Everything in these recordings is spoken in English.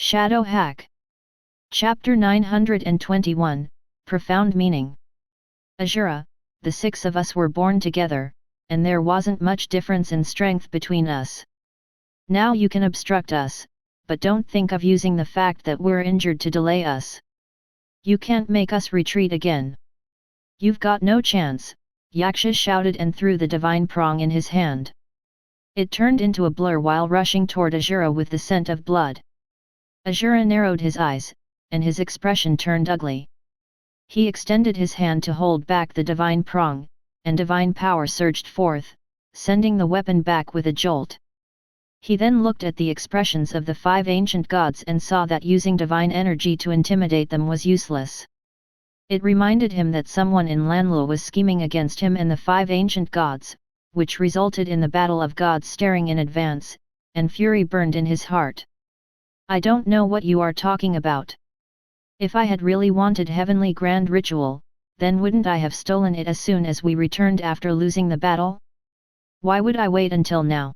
H.A.C.K. Chapter 921, Profound Meaning. Azura, the six of us were born together, and there wasn't much difference in strength between us. Now you can obstruct us, but don't think of using the fact that we're injured to delay us. You can't make us retreat again. You've got no chance, Yaksha shouted and threw the divine prong in his hand. It turned into a blur while rushing toward Azura with the scent of blood. Azura narrowed his eyes, and his expression turned ugly. He extended his hand to hold back the divine prong, and divine power surged forth, sending the weapon back with a jolt. He then looked at the expressions of the five ancient gods and saw that using divine energy to intimidate them was useless. It reminded him that someone in Lanlu was scheming against him and the five ancient gods, which resulted in the battle of gods staring in advance, and fury burned in his heart. I don't know what you are talking about. If I had really wanted heavenly grand ritual, then wouldn't I have stolen it as soon as we returned after losing the battle? Why would I wait until now?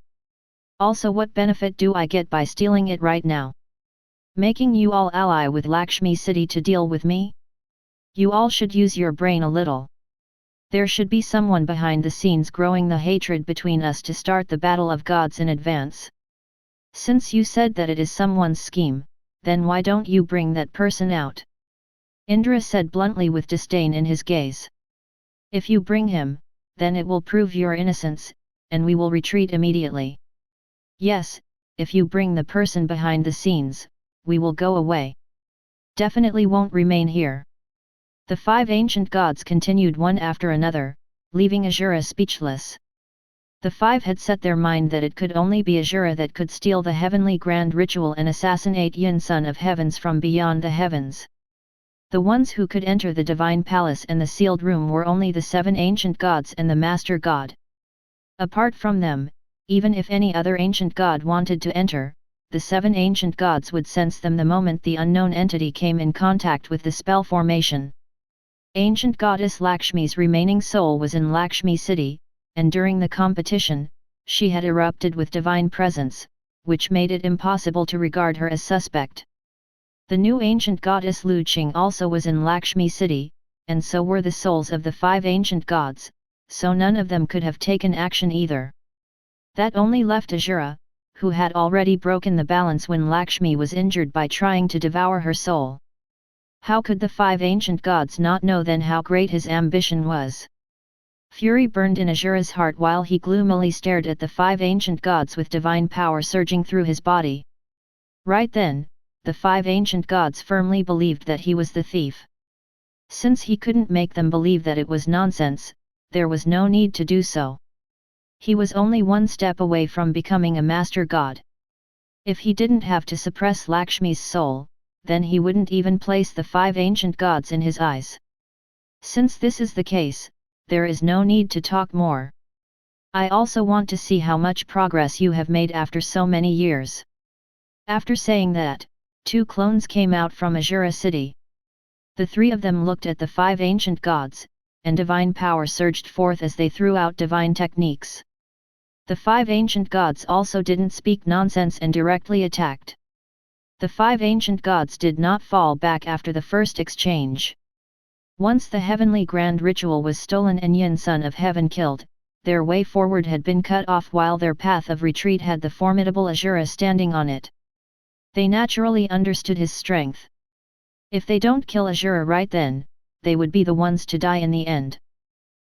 Also, what benefit do I get by stealing it right now? Making you all ally with Lakshmi City to deal with me? You all should use your brain a little. There should be someone behind the scenes growing the hatred between us to start the battle of gods in advance. Since you said that it is someone's scheme, then why don't you bring that person out? Indra said bluntly with disdain in his gaze. If you bring him, then it will prove your innocence, and we will retreat immediately. Yes, if you bring the person behind the scenes, we will go away. Definitely won't remain here. The five ancient gods continued one after another, leaving Azura speechless. The five had set their mind that it could only be Azura that could steal the heavenly grand ritual and assassinate Yin, son of heavens from beyond the heavens. The ones who could enter the divine palace and the sealed room were only the seven ancient gods and the master god. Apart from them, even if any other ancient god wanted to enter, the seven ancient gods would sense them the moment the unknown entity came in contact with the spell formation. Ancient goddess Lakshmi's remaining soul was in Lakshmi City, and during the competition, she had erupted with divine presence, which made it impossible to regard her as suspect. The new ancient goddess Lu Qing also was in Lakshmi City, and so were the souls of the five ancient gods, so none of them could have taken action either. That only left Azura, who had already broken the balance when Lakshmi was injured by trying to devour her soul. How could the five ancient gods not know then how great his ambition was? Fury burned in Azura's heart while he gloomily stared at the five ancient gods with divine power surging through his body. Right then, the five ancient gods firmly believed that he was the thief. Since he couldn't make them believe that it was nonsense, there was no need to do so. He was only one step away from becoming a master god. If he didn't have to suppress Lakshmi's soul, then he wouldn't even place the five ancient gods in his eyes. Since this is the case, there is no need to talk more. I also want to see how much progress you have made after so many years. After saying that, two clones came out from Azura City. The three of them looked at the five ancient gods, and divine power surged forth as they threw out divine techniques. The five ancient gods also didn't speak nonsense and directly attacked. The five ancient gods did not fall back after the first exchange. Once the heavenly grand ritual was stolen and Yin, son of heaven, killed, their way forward had been cut off while their path of retreat had the formidable Azura standing on it. They naturally understood his strength. If they don't kill Azura right then, they would be the ones to die in the end.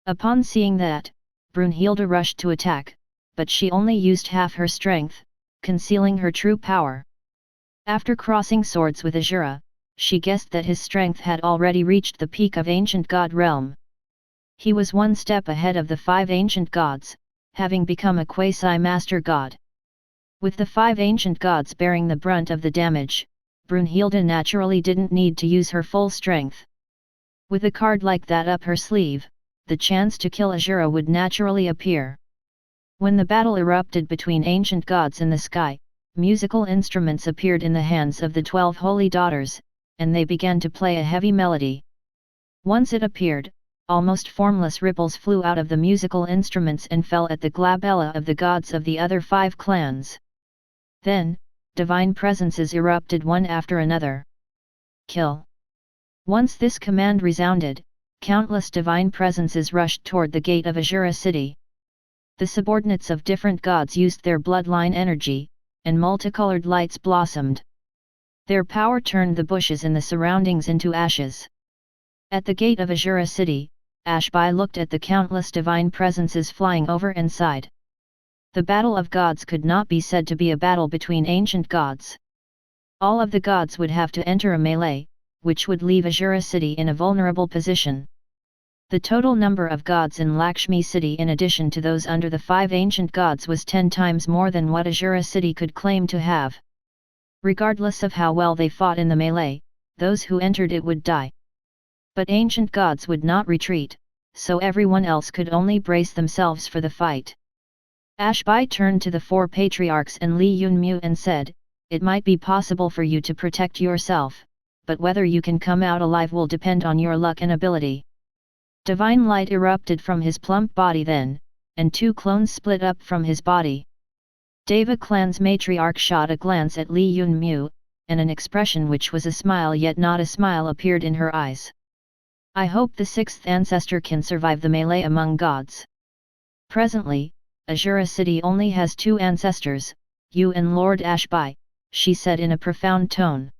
Upon seeing that, Brunhilde rushed to attack, but she only used half her strength, concealing her true power. After crossing swords with Azura, she guessed that his strength had already reached the peak of ancient god realm. He was one step ahead of the five ancient gods, having become a quasi-master god. With the five ancient gods bearing the brunt of the damage, Brunhilde naturally didn't need to use her full strength. With a card like that up her sleeve, the chance to kill Azura would naturally appear. When the battle erupted between ancient gods in the sky, musical instruments appeared in the hands of the 12 holy daughters, and they began to play a heavy melody. Once it appeared, almost formless ripples flew out of the musical instruments and fell at the glabella of the gods of the other five clans. Then, divine presences erupted one after another. Kill! Once this command resounded, countless divine presences rushed toward the gate of Azura city. The subordinates of different gods used their bloodline energy, and multicolored lights blossomed. Their power turned the bushes in the surroundings into ashes. At the gate of Azura city, Ashbai looked at the countless divine presences flying over and sighed. The battle of gods could not be said to be a battle between ancient gods. All of the gods would have to enter a melee, which would leave Azura city in a vulnerable position. The total number of gods in Lakshmi city in addition to those under the 5 ancient gods was 10 times more than what Azura city could claim to have. Regardless of how well they fought in the melee, those who entered it would die. But ancient gods would not retreat, so everyone else could only brace themselves for the fight. Ashbai turned to the 4 patriarchs and Li Yunmu and said, "It might be possible for you to protect yourself, but whether you can come out alive will depend on your luck and ability." Divine light erupted from his plump body then, and 2 clones split up from his body. Deva clan's matriarch shot a glance at Li Yunmu, and an expression which was a smile yet not a smile appeared in her eyes. "I hope the 6th ancestor can survive the melee among gods." Presently, Azura city only has 2 ancestors, you and Lord Ashbai, she said in a profound tone.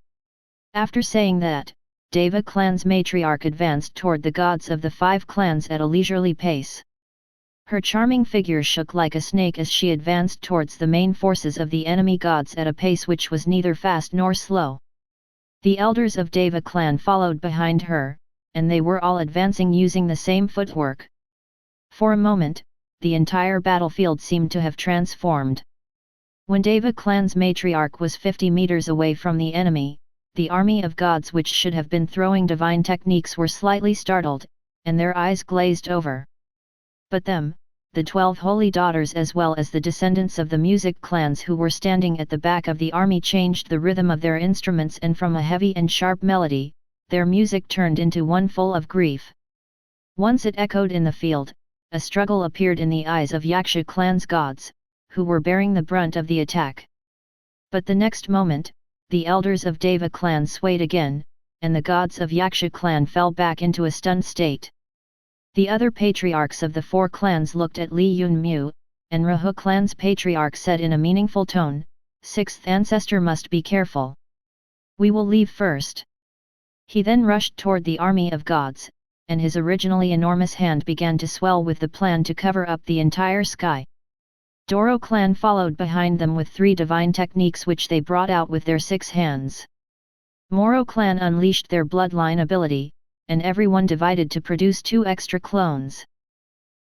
After saying that, Deva clan's matriarch advanced toward the gods of the 5 clans at a leisurely pace. Her charming figure shook like a snake as she advanced towards the main forces of the enemy gods at a pace which was neither fast nor slow. The elders of Deva clan followed behind her, and they were all advancing using the same footwork. For a moment, the entire battlefield seemed to have transformed. When Deva clan's matriarch was 50 meters away from the enemy, the army of gods which should have been throwing divine techniques were slightly startled, and their eyes glazed over. But them, the 12 holy daughters as well as the descendants of the music clans who were standing at the back of the army changed the rhythm of their instruments, and from a heavy and sharp melody, their music turned into one full of grief. Once it echoed in the field, a struggle appeared in the eyes of Yaksha clan's gods, who were bearing the brunt of the attack. But the next moment, the elders of Deva clan swayed again, and the gods of Yaksha clan fell back into a stunned state. The other patriarchs of the 4 clans looked at Li Yunmu, and Rahu clan's patriarch said in a meaningful tone, "6th ancestor must be careful. We will leave first." He then rushed toward the army of gods, and his originally enormous hand began to swell with the plan to cover up the entire sky. Doro clan followed behind them with 3 divine techniques which they brought out with their 6 hands. Moro clan unleashed their bloodline ability, and everyone divided to produce 2 extra clones.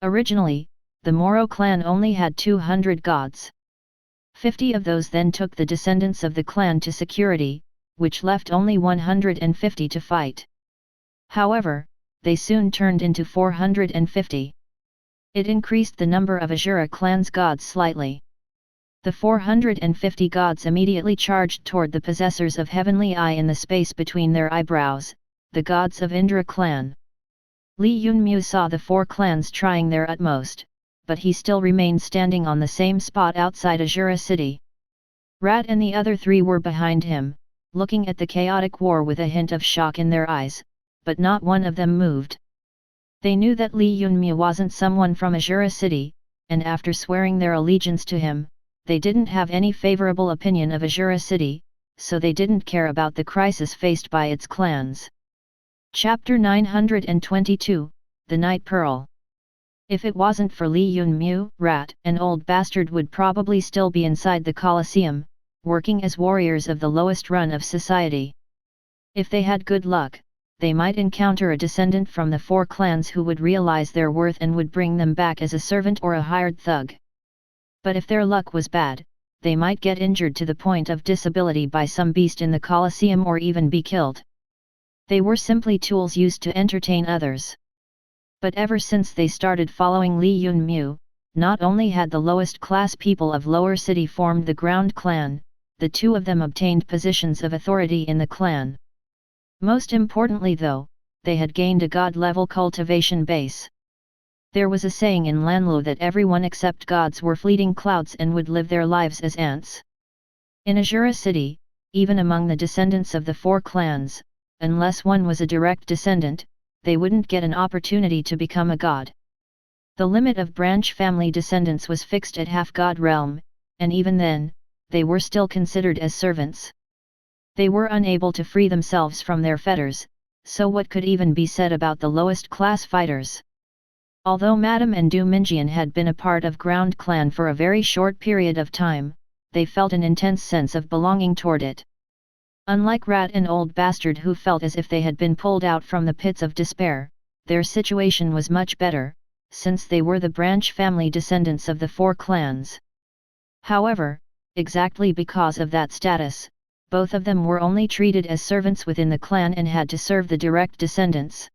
Originally, the Moro clan only had 200 gods. 50 of those then took the descendants of the clan to security, which left only 150 to fight. However, they soon turned into 450. It increased the number of Azura clan's gods slightly. The 450 gods immediately charged toward the possessors of Heavenly Eye in the space between their eyebrows, the gods of Indra clan. Li Yunmu saw the 4 clans trying their utmost, but he still remained standing on the same spot outside Azura city. Rat and the other 3 were behind him, looking at the chaotic war with a hint of shock in their eyes, but not one of them moved. They knew that Li Yunmu wasn't someone from Azura city, and after swearing their allegiance to him, they didn't have any favorable opinion of Azura city, so they didn't care about the crisis faced by its clans. Chapter 922, The Night Pearl. If it wasn't for Li Yunmu, Rat and Old Bastard would probably still be inside the Colosseum, working as warriors of the lowest run of society. If they had good luck, they might encounter a descendant from the 4 clans who would realize their worth and would bring them back as a servant or a hired thug. But if their luck was bad, they might get injured to the point of disability by some beast in the Colosseum or even be killed. They were simply tools used to entertain others. But ever since they started following Li Yunmu, not only had the lowest class people of Lower City formed the Ground Clan, the 2 of them obtained positions of authority in the clan. Most importantly though, they had gained a god-level cultivation base. There was a saying in Lanlu that everyone except gods were fleeting clouds and would live their lives as ants. In Azura city, even among the descendants of the four clans, unless one was a direct descendant, they wouldn't get an opportunity to become a god. The limit of branch family descendants was fixed at half-god realm, and even then, they were still considered as servants. They were unable to free themselves from their fetters, so what could even be said about the lowest class fighters? Although Madame and Du Minjian had been a part of Ground Clan for a very short period of time, they felt an intense sense of belonging toward it. Unlike Rat and Old Bastard who felt as if they had been pulled out from the pits of despair, their situation was much better, since they were the branch family descendants of the four clans. However, exactly because of that status, both of them were only treated as servants within the clan and had to serve the direct descendants.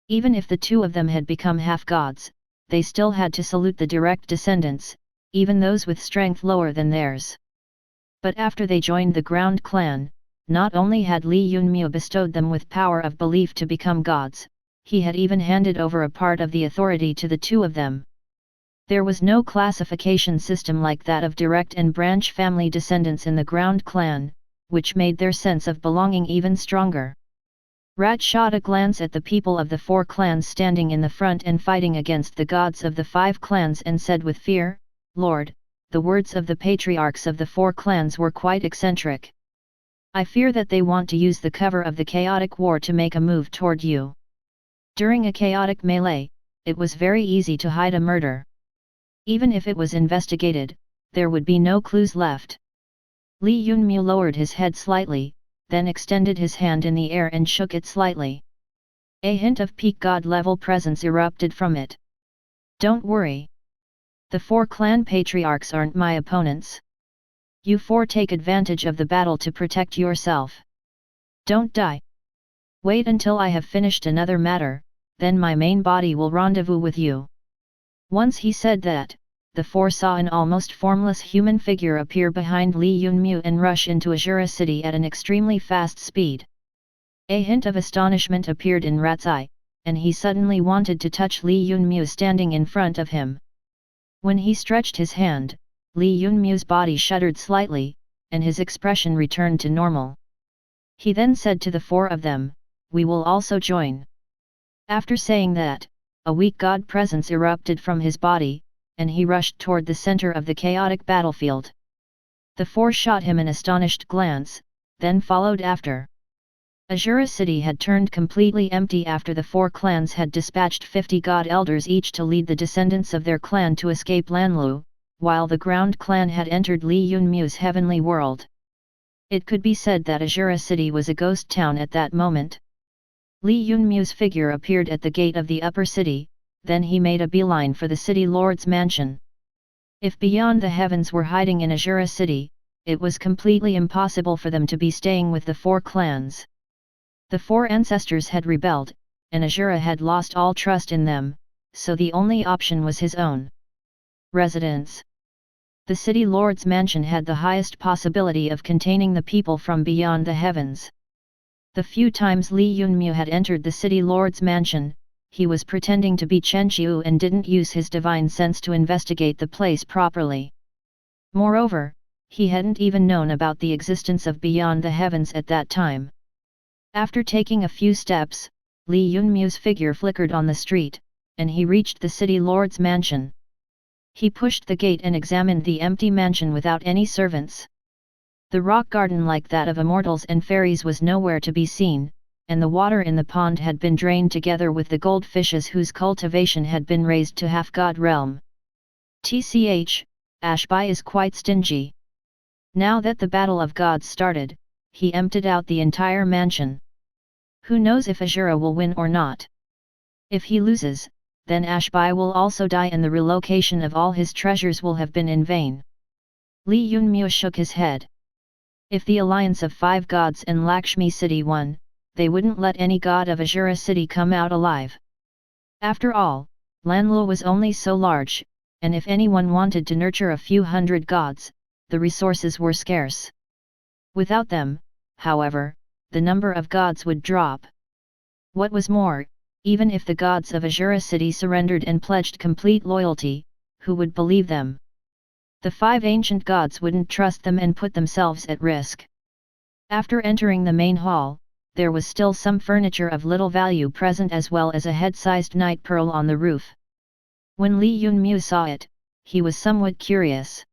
Even if the two of them had become half-gods, they still had to salute the direct descendants, even those with strength lower than theirs. But after they joined the Ground Clan, not only had Li Yunmu bestowed them with power of belief to become gods, he had even handed over a part of the authority to the two of them. There was no classification system like that of direct and branch family descendants in the Ground Clan, which made their sense of belonging even stronger. Rat shot a glance at the people of the four clans standing in the front and fighting against the gods of the five clans and said with fear, "Lord, the words of the patriarchs of the four clans were quite eccentric. I fear that they want to use the cover of the chaotic war to make a move toward you." During a chaotic melee, it was very easy to hide a murder. Even if it was investigated, there would be no clues left. Li Yunmu lowered his head slightly, then extended his hand in the air and shook it slightly. A hint of peak god-level presence erupted from it. "Don't worry. The four clan patriarchs aren't my opponents. You four take advantage of the battle to protect yourself. Don't die. Wait until I have finished another matter, then my main body will rendezvous with you." Once he said that, the four saw an almost formless human figure appear behind Li Yunmu and rush into Azura city at an extremely fast speed. A hint of astonishment appeared in Rat's eye, and he suddenly wanted to touch Li Yunmu standing in front of him. When he stretched his hand, Li Yunmu's body shuddered slightly, and his expression returned to normal. He then said to the four of them, "We will also join." After saying that, a weak god presence erupted from his body, and he rushed toward the center of the chaotic battlefield. The four shot him an astonished glance, then followed after. Azura city had turned completely empty after the four clans had dispatched 50 god elders each to lead the descendants of their clan to escape Lanlu, while the Ground Clan had entered Li Yunmu's heavenly world. It could be said that Azura city was a ghost town at that moment. Li Yunmu's figure appeared at the gate of the upper city, then he made a beeline for the city lord's mansion. If Beyond the Heavens were hiding in Azura city, it was completely impossible for them to be staying with the four clans. The four ancestors had rebelled, and Azura had lost all trust in them, so the only option was his own residence. The city lord's mansion had the highest possibility of containing the people from beyond the heavens. The few times Li Yunmu had entered the city lord's mansion, he was pretending to be Chen Qiu and didn't use his divine sense to investigate the place properly. Moreover, he hadn't even known about the existence of Beyond the Heavens at that time. After taking a few steps, Li Yunmu's figure flickered on the street, and he reached the city lord's mansion. He pushed the gate and examined the empty mansion without any servants. The rock garden like that of immortals and fairies was nowhere to be seen, and the water in the pond had been drained together with the goldfishes whose cultivation had been raised to half-god realm. H.A.C.K is quite stingy. Now that the battle of gods started, he emptied out the entire mansion. Who knows if Azura will win or not? If he loses, then H.A.C.K will also die and the relocation of all his treasures will have been in vain. Li Yunmu shook his head. If the alliance of 5 gods and Lakshmi city won, they wouldn't let any god of Azura city come out alive. After all, Lanlu was only so large, and if anyone wanted to nurture a few hundred gods, the resources were scarce. Without them, however, the number of gods would drop. What was more, even if the gods of Azura city surrendered and pledged complete loyalty, who would believe them? The 5 ancient gods wouldn't trust them and put themselves at risk. After entering the main hall, there was still some furniture of little value present as well as a head-sized night pearl on the roof. When Li Yunmu saw it, he was somewhat curious.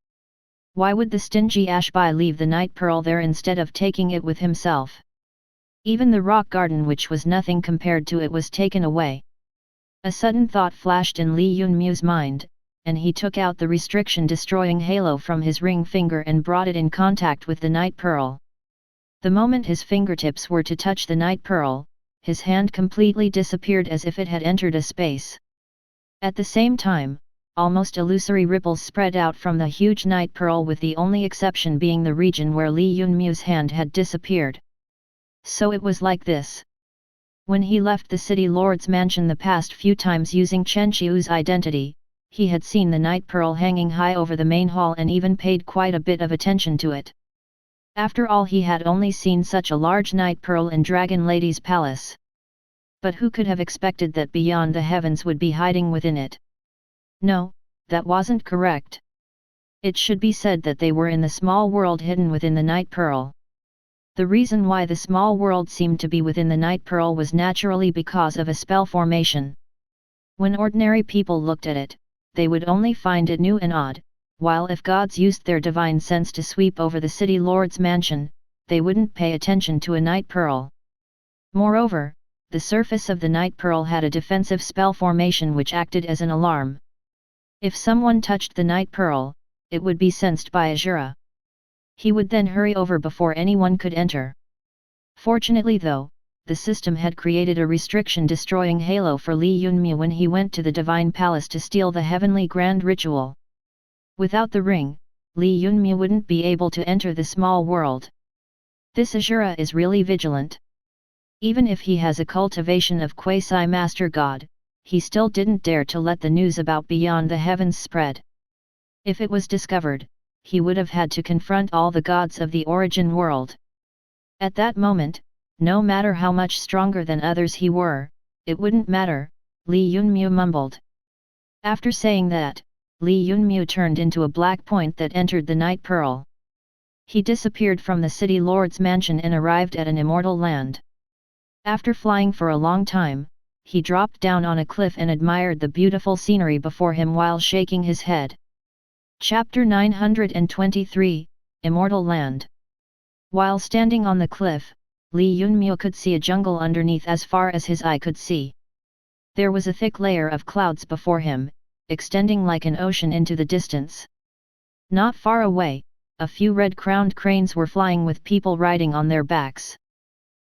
Why would the stingy Ashbai leave the night pearl there instead of taking it with himself? Even the rock garden, which was nothing compared to it, was taken away. A sudden thought flashed in Li Yunmu's mind, and he took out the restriction-destroying halo from his ring finger and brought it in contact with the night pearl. The moment his fingertips were to touch the night pearl, his hand completely disappeared as if it had entered a space. At the same time, almost illusory ripples spread out from the huge night pearl, with the only exception being the region where Li Yunmu's hand had disappeared. So it was like this. When he left the city lord's mansion the past few times using Chen Qiu's identity, he had seen the night pearl hanging high over the main hall and even paid quite a bit of attention to it. After all, he had only seen such a large night pearl in Dragon Lady's palace. But who could have expected that beyond the heavens would be hiding within it? No, that wasn't correct. It should be said that they were in the small world hidden within the night pearl. The reason why the small world seemed to be within the night pearl was naturally because of a spell formation. When ordinary people looked at it, they would only find it new and odd, while if gods used their divine sense to sweep over the city lord's mansion, they wouldn't pay attention to a night pearl. Moreover, the surface of the night pearl had a defensive spell formation which acted as an alarm. If someone touched the night pearl, it would be sensed by Azura. He would then hurry over before anyone could enter. Fortunately though, the system had created a restriction-destroying halo for Li Yunmu when he went to the Divine Palace to steal the Heavenly Grand Ritual. Without the ring, Li Yunmu wouldn't be able to enter the small world. This Azura is really vigilant. Even if he has a cultivation of quasi-master god, he still didn't dare to let the news about beyond the heavens spread. If it was discovered, he would have had to confront all the gods of the origin world. At that moment, no matter how much stronger than others he were, it wouldn't matter, Li Yunmu mumbled. After saying that, Li Yunmu turned into a black point that entered the night pearl. He disappeared from the city lord's mansion and arrived at an immortal land. After flying for a long time, he dropped down on a cliff and admired the beautiful scenery before him while shaking his head. Chapter 923, Immortal Land. While standing on the cliff, Li Yunmu could see a jungle underneath as far as his eye could see. There was a thick layer of clouds before him, extending like an ocean into the distance. Not far away, a few red-crowned cranes were flying with people riding on their backs.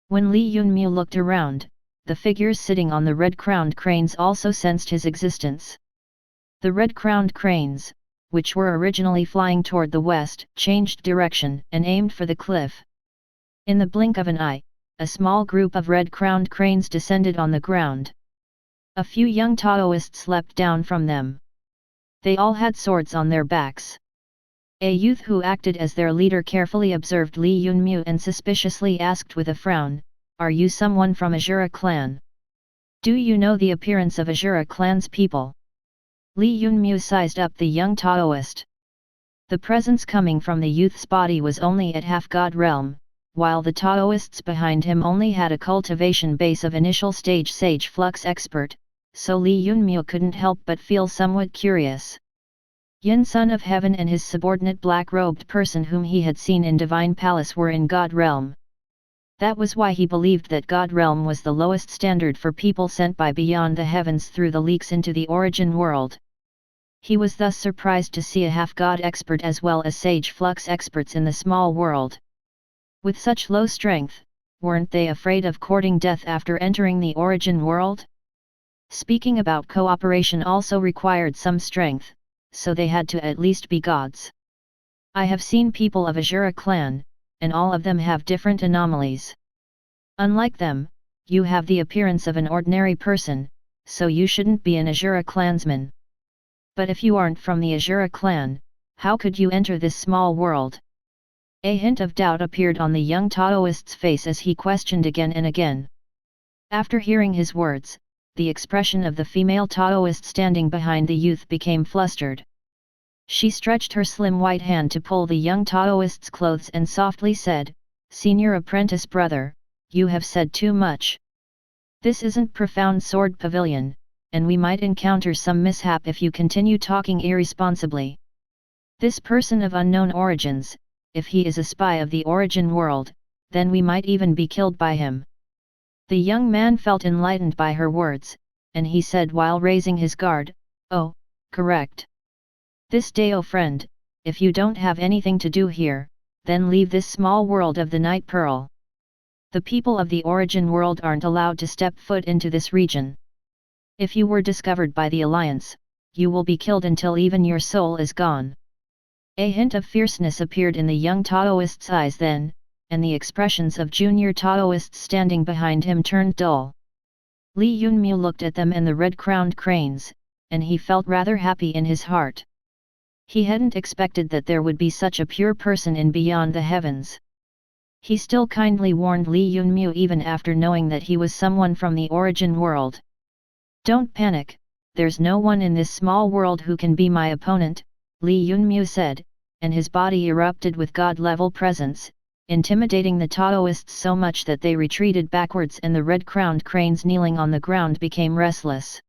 When Li Yunmu looked around, the figures sitting on the red-crowned cranes also sensed his existence. The red-crowned cranes, which were originally flying toward the west, changed direction and aimed for the cliff. In the blink of an eye, a small group of red-crowned cranes descended on the ground. A few young Taoists leapt down from them. They all had swords on their backs. A youth who acted as their leader carefully observed Li Yunmu and suspiciously asked with a frown, "Are you someone from S.H.A.D.O.W clan? Do you know the appearance of S.H.A.D.O.W clan's people?" Li Yunmu sized up the young Taoist. The presence coming from the youth's body was only at half-god realm, while the Taoists behind him only had a cultivation base of initial stage sage flux expert, so Li Yunmu couldn't help but feel somewhat curious. Yin Son of Heaven and his subordinate black-robed person whom he had seen in Divine Palace were in God Realm. That was why he believed that God Realm was the lowest standard for people sent by beyond the heavens through the leaks into the origin world. He was thus surprised to see a half-god expert as well as sage flux experts in the small world. With such low strength, weren't they afraid of courting death after entering the origin world? Speaking about cooperation also required some strength, so they had to at least be gods. I have seen people of S.H.A.D.O.W clan, and all of them have different anomalies. Unlike them, you have the appearance of an ordinary person, so you shouldn't be an S.H.A.D.O.W clansman. But if you aren't from the S.H.A.D.O.W clan, how could you enter this small world? A hint of doubt appeared on the young Taoist's face as he questioned again and again. After hearing his words, the expression of the female Taoist standing behind the youth became flustered. She stretched her slim white hand to pull the young Taoist's clothes and softly said, "Senior apprentice brother, you have said too much. This isn't Profound Sword Pavilion, and we might encounter some mishap if you continue talking irresponsibly. This person of unknown origins, if he is a spy of the origin world, then we might even be killed by him." The young man felt enlightened by her words, and he said while raising his guard, "Oh, correct. This day, oh friend, if you don't have anything to do here, then leave this small world of the Night Pearl. The people of the origin world aren't allowed to step foot into this region. If you were discovered by the Alliance, you will be killed until even your soul is gone." A hint of fierceness appeared in the young Taoist's eyes then, and the expressions of junior Taoists standing behind him turned dull. Li Yunmu looked at them and the red-crowned cranes, and he felt rather happy in his heart. He hadn't expected that there would be such a pure person in Beyond the Heavens. He still kindly warned Li Yunmu even after knowing that he was someone from the origin world. "Don't panic, there's no one in this small world who can be my opponent," Li Yunmu said, and his body erupted with god-level presence, intimidating the Taoists so much that they retreated backwards and the red-crowned cranes kneeling on the ground became restless.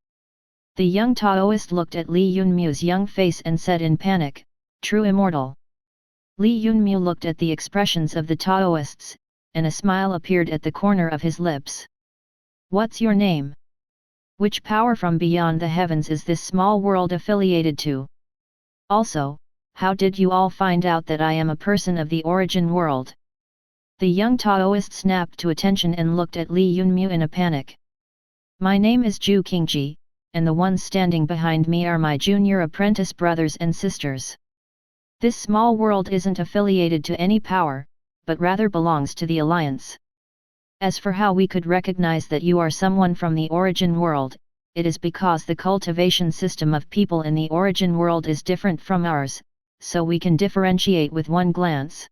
The young Taoist looked at Li Yunmu's young face and said in panic, "True immortal." Li Yunmu looked at the expressions of the Taoists, and a smile appeared at the corner of his lips. "What's your name? Which power from beyond the heavens is this small world affiliated to? Also, how did you all find out that I am a person of the origin world?" The young Taoist snapped to attention and looked at Li Yunmu in a panic. "My name is Zhu Qingji, and the ones standing behind me are my junior apprentice brothers and sisters. This small world isn't affiliated to any power, but rather belongs to the Alliance. As for how we could recognize that you are someone from the origin world, it is because the cultivation system of people in the origin world is different from ours, so we can differentiate with one glance."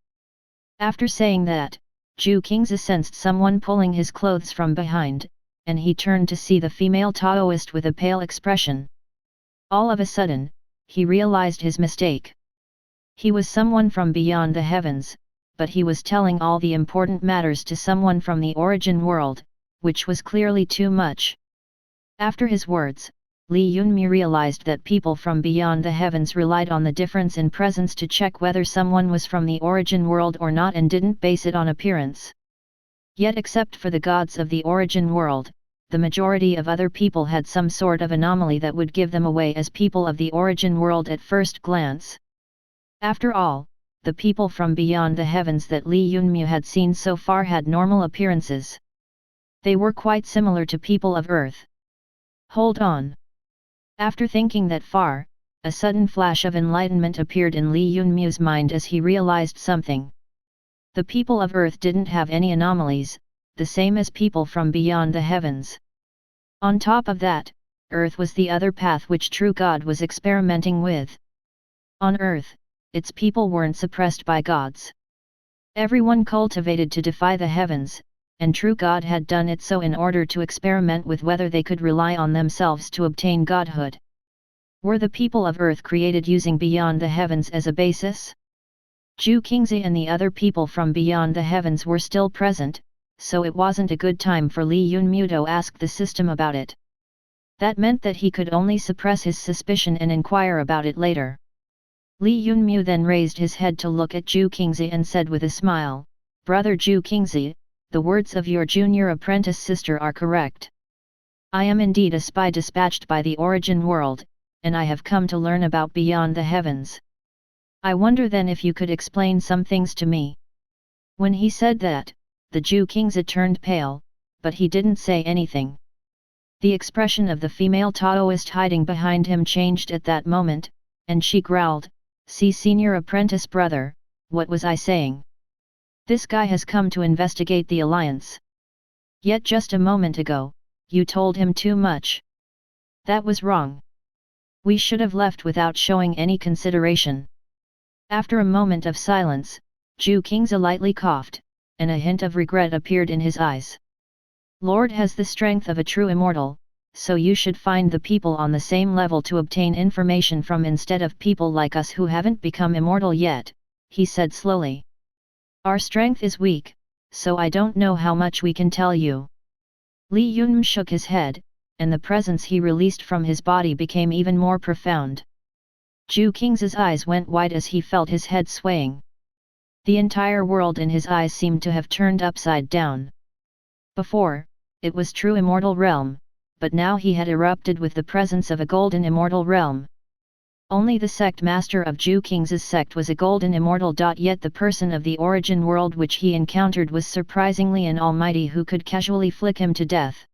After saying that, Zhu Qingzi sensed someone pulling his clothes from behind, and he turned to see the female Taoist with a pale expression. All of a sudden, he realized his mistake. He was someone from beyond the heavens, but he was telling all the important matters to someone from the origin world, which was clearly too much. After his words, Li Yunmu realized that people from beyond the heavens relied on the difference in presence to check whether someone was from the origin world or not and didn't base it on appearance. Yet except for the gods of the origin world, the majority of other people had some sort of anomaly that would give them away as people of the origin world at first glance. After all, the people from beyond the heavens that Li Yunmu had seen so far had normal appearances. They were quite similar to people of Earth. Hold on. After thinking that far, a sudden flash of enlightenment appeared in Li Yunmu's mind as he realized something. The people of Earth didn't have any anomalies, the same as people from beyond the heavens. On top of that, Earth was the other path which true God was experimenting with. On Earth, its people weren't suppressed by gods. Everyone cultivated to defy the heavens, and true God had done it so in order to experiment with whether they could rely on themselves to obtain godhood. Were the people of Earth created using beyond the heavens as a basis? Zhu Qingzi and the other people from beyond the heavens were still present, so it wasn't a good time for Li Yunmu to ask the system about it. That meant that he could only suppress his suspicion and inquire about it later. Li Yunmu then raised his head to look at Zhu Qingzi and said with a smile, "Brother Zhu Qingzi, the words of your junior apprentice sister are correct. I am indeed a spy dispatched by the origin world, and I have come to learn about beyond the heavens. I wonder then if you could explain some things to me." When he said that, the Zhu Qingzi turned pale, but he didn't say anything. The expression of the female Taoist hiding behind him changed at that moment, and she growled, "See, senior apprentice brother, what was I saying? This guy has come to investigate the Alliance. Yet just a moment ago, you told him too much. That was wrong. We should have left without showing any consideration." After a moment of silence, Zhu Qingzi lightly coughed, and a hint of regret appeared in his eyes. "Lord has the strength of a true immortal, so you should find the people on the same level to obtain information from instead of people like us who haven't become immortal yet, he said slowly. Our strength is weak, so I don't know how much we can tell you. Li Yunm shook his head, and the presence he released from his body became even more profound. Zhu King's eyes went wide as he felt his head swaying. The entire world in his eyes seemed to have turned upside down. Before, it was true immortal realm, but now he had erupted with the presence of a golden immortal realm. Only the sect master of Zhu King's sect was a golden immortal. Yet the person of the origin world which he encountered was surprisingly an almighty who could casually flick him to death.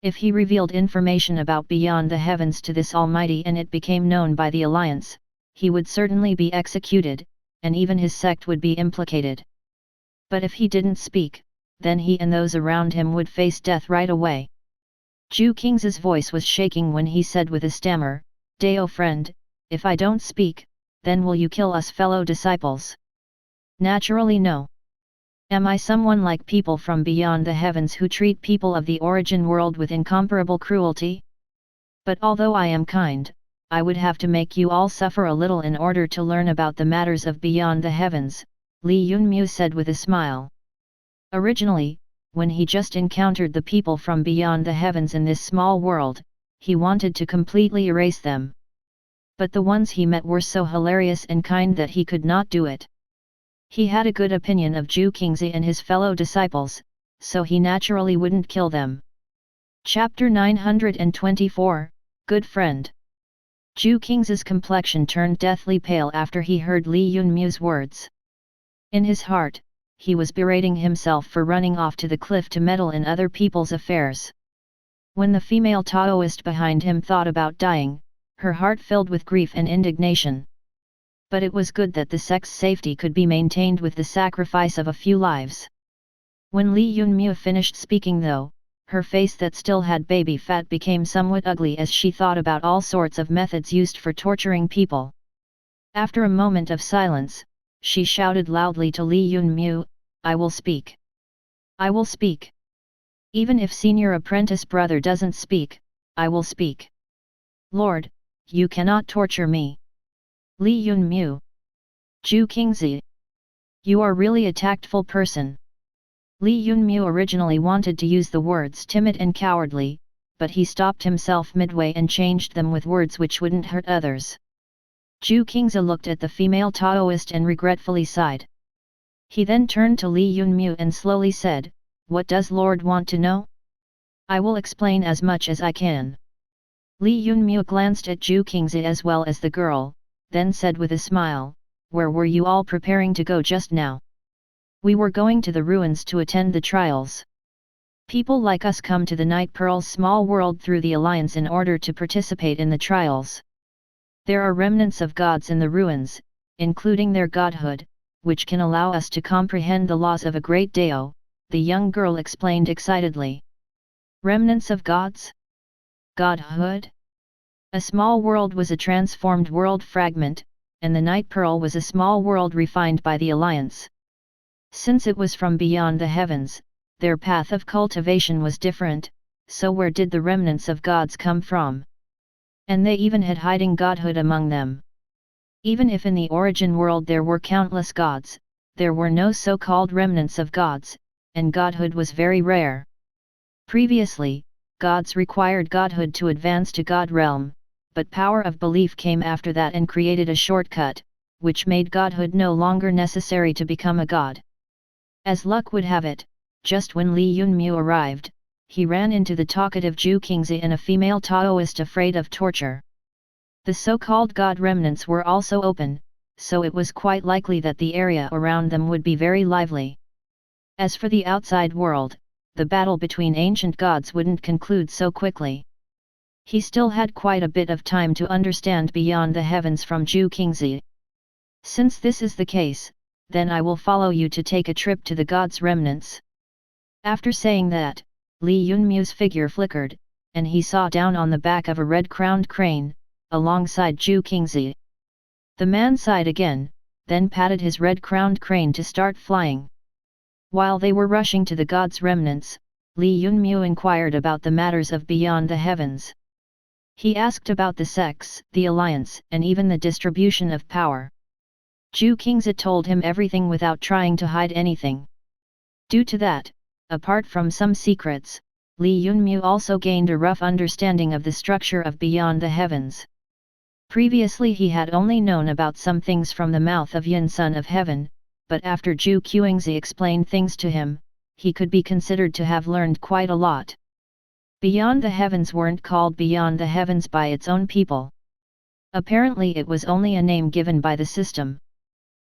If he revealed information about beyond the heavens to this almighty and it became known by the alliance, he would certainly be executed, and even his sect would be implicated. But if he didn't speak, then he and those around him would face death right away. Zhu King's voice was shaking when he said with a stammer, "Dao friend, if I don't speak, then will you kill us fellow disciples?" Naturally no. Am I someone like people from beyond the heavens who treat people of the origin world with incomparable cruelty? But although I am kind, I would have to make you all suffer a little in order to learn about the matters of beyond the heavens, Li Yunmu said with a smile. Originally, when he just encountered the people from beyond the heavens in this small world, he wanted to completely erase them. But the ones he met were so hilarious and kind that he could not do it. He had a good opinion of Zhu Kingzi and his fellow disciples, so he naturally wouldn't kill them. Chapter 924, Good Friend. Zhu King's complexion turned deathly pale after he heard Li Yunmu's words. In his heart, he was berating himself for running off to the cliff to meddle in other people's affairs. When the female Taoist behind him thought about dying, her heart filled with grief and indignation. But it was good that the sect's safety could be maintained with the sacrifice of a few lives. When Li Yunmu finished speaking though, her face that still had baby fat became somewhat ugly as she thought about all sorts of methods used for torturing people. After a moment of silence, she shouted loudly to Li Yunmu, "I will speak. I will speak. Even if senior apprentice brother doesn't speak, I will speak. Lord, you cannot torture me. Li Yunmu. Zhu Kingzi. You are really a tactful person." Li Yunmu originally wanted to use the words timid and cowardly, but he stopped himself midway and changed them with words which wouldn't hurt others. Zhu Kingzi looked at the female Taoist and regretfully sighed. He then turned to Li Yunmu and slowly said, "What does Lord want to know? I will explain as much as I can." Li Yunmu glanced at Zhu Kingzi as well as the girl, then said with a smile, "Where were you all preparing to go just now?" "We were going to the ruins to attend the trials. People like us come to the Night Pearl's small world through the Alliance in order to participate in the trials. There are remnants of gods in the ruins, including their godhood, which can allow us to comprehend the laws of a great Dao," the young girl explained excitedly. Remnants of gods? Godhood? A small world was a transformed world fragment, and the Night Pearl was a small world refined by the Alliance. Since it was from beyond the heavens, their path of cultivation was different, so where did the remnants of gods come from? And they even had hiding godhood among them. Even if in the origin world there were countless gods, there were no so-called remnants of gods, and godhood was very rare. Previously, gods required godhood to advance to God realm, but power of belief came after that and created a shortcut, which made godhood no longer necessary to become a god. As luck would have it, just when Li Yunmu arrived, he ran into the talkative Zhu Kingzi and a female Taoist afraid of torture. The so-called god remnants were also open, so it was quite likely that the area around them would be very lively. As for the outside world, the battle between ancient gods wouldn't conclude so quickly. He still had quite a bit of time to understand beyond the heavens from Zhu Kingzi. "Since this is the case, then I will follow you to take a trip to the gods' remnants." After saying that, Li Yunmu's figure flickered, and he saw down on the back of a red-crowned crane, alongside Zhu Kingzi. The man sighed again, then patted his red-crowned crane to start flying. While they were rushing to the gods' remnants, Li Yunmu inquired about the matters of beyond the heavens. He asked about the sects, the alliance, and even the distribution of power. Zhu Qingzi told him everything without trying to hide anything. Due to that, apart from some secrets, Li Yunmu also gained a rough understanding of the structure of beyond the heavens. Previously he had only known about some things from the mouth of Yin Son of Heaven, but after Zhu Qingzi explained things to him, he could be considered to have learned quite a lot. Beyond the heavens weren't called beyond the heavens by its own people. Apparently it was only a name given by the system.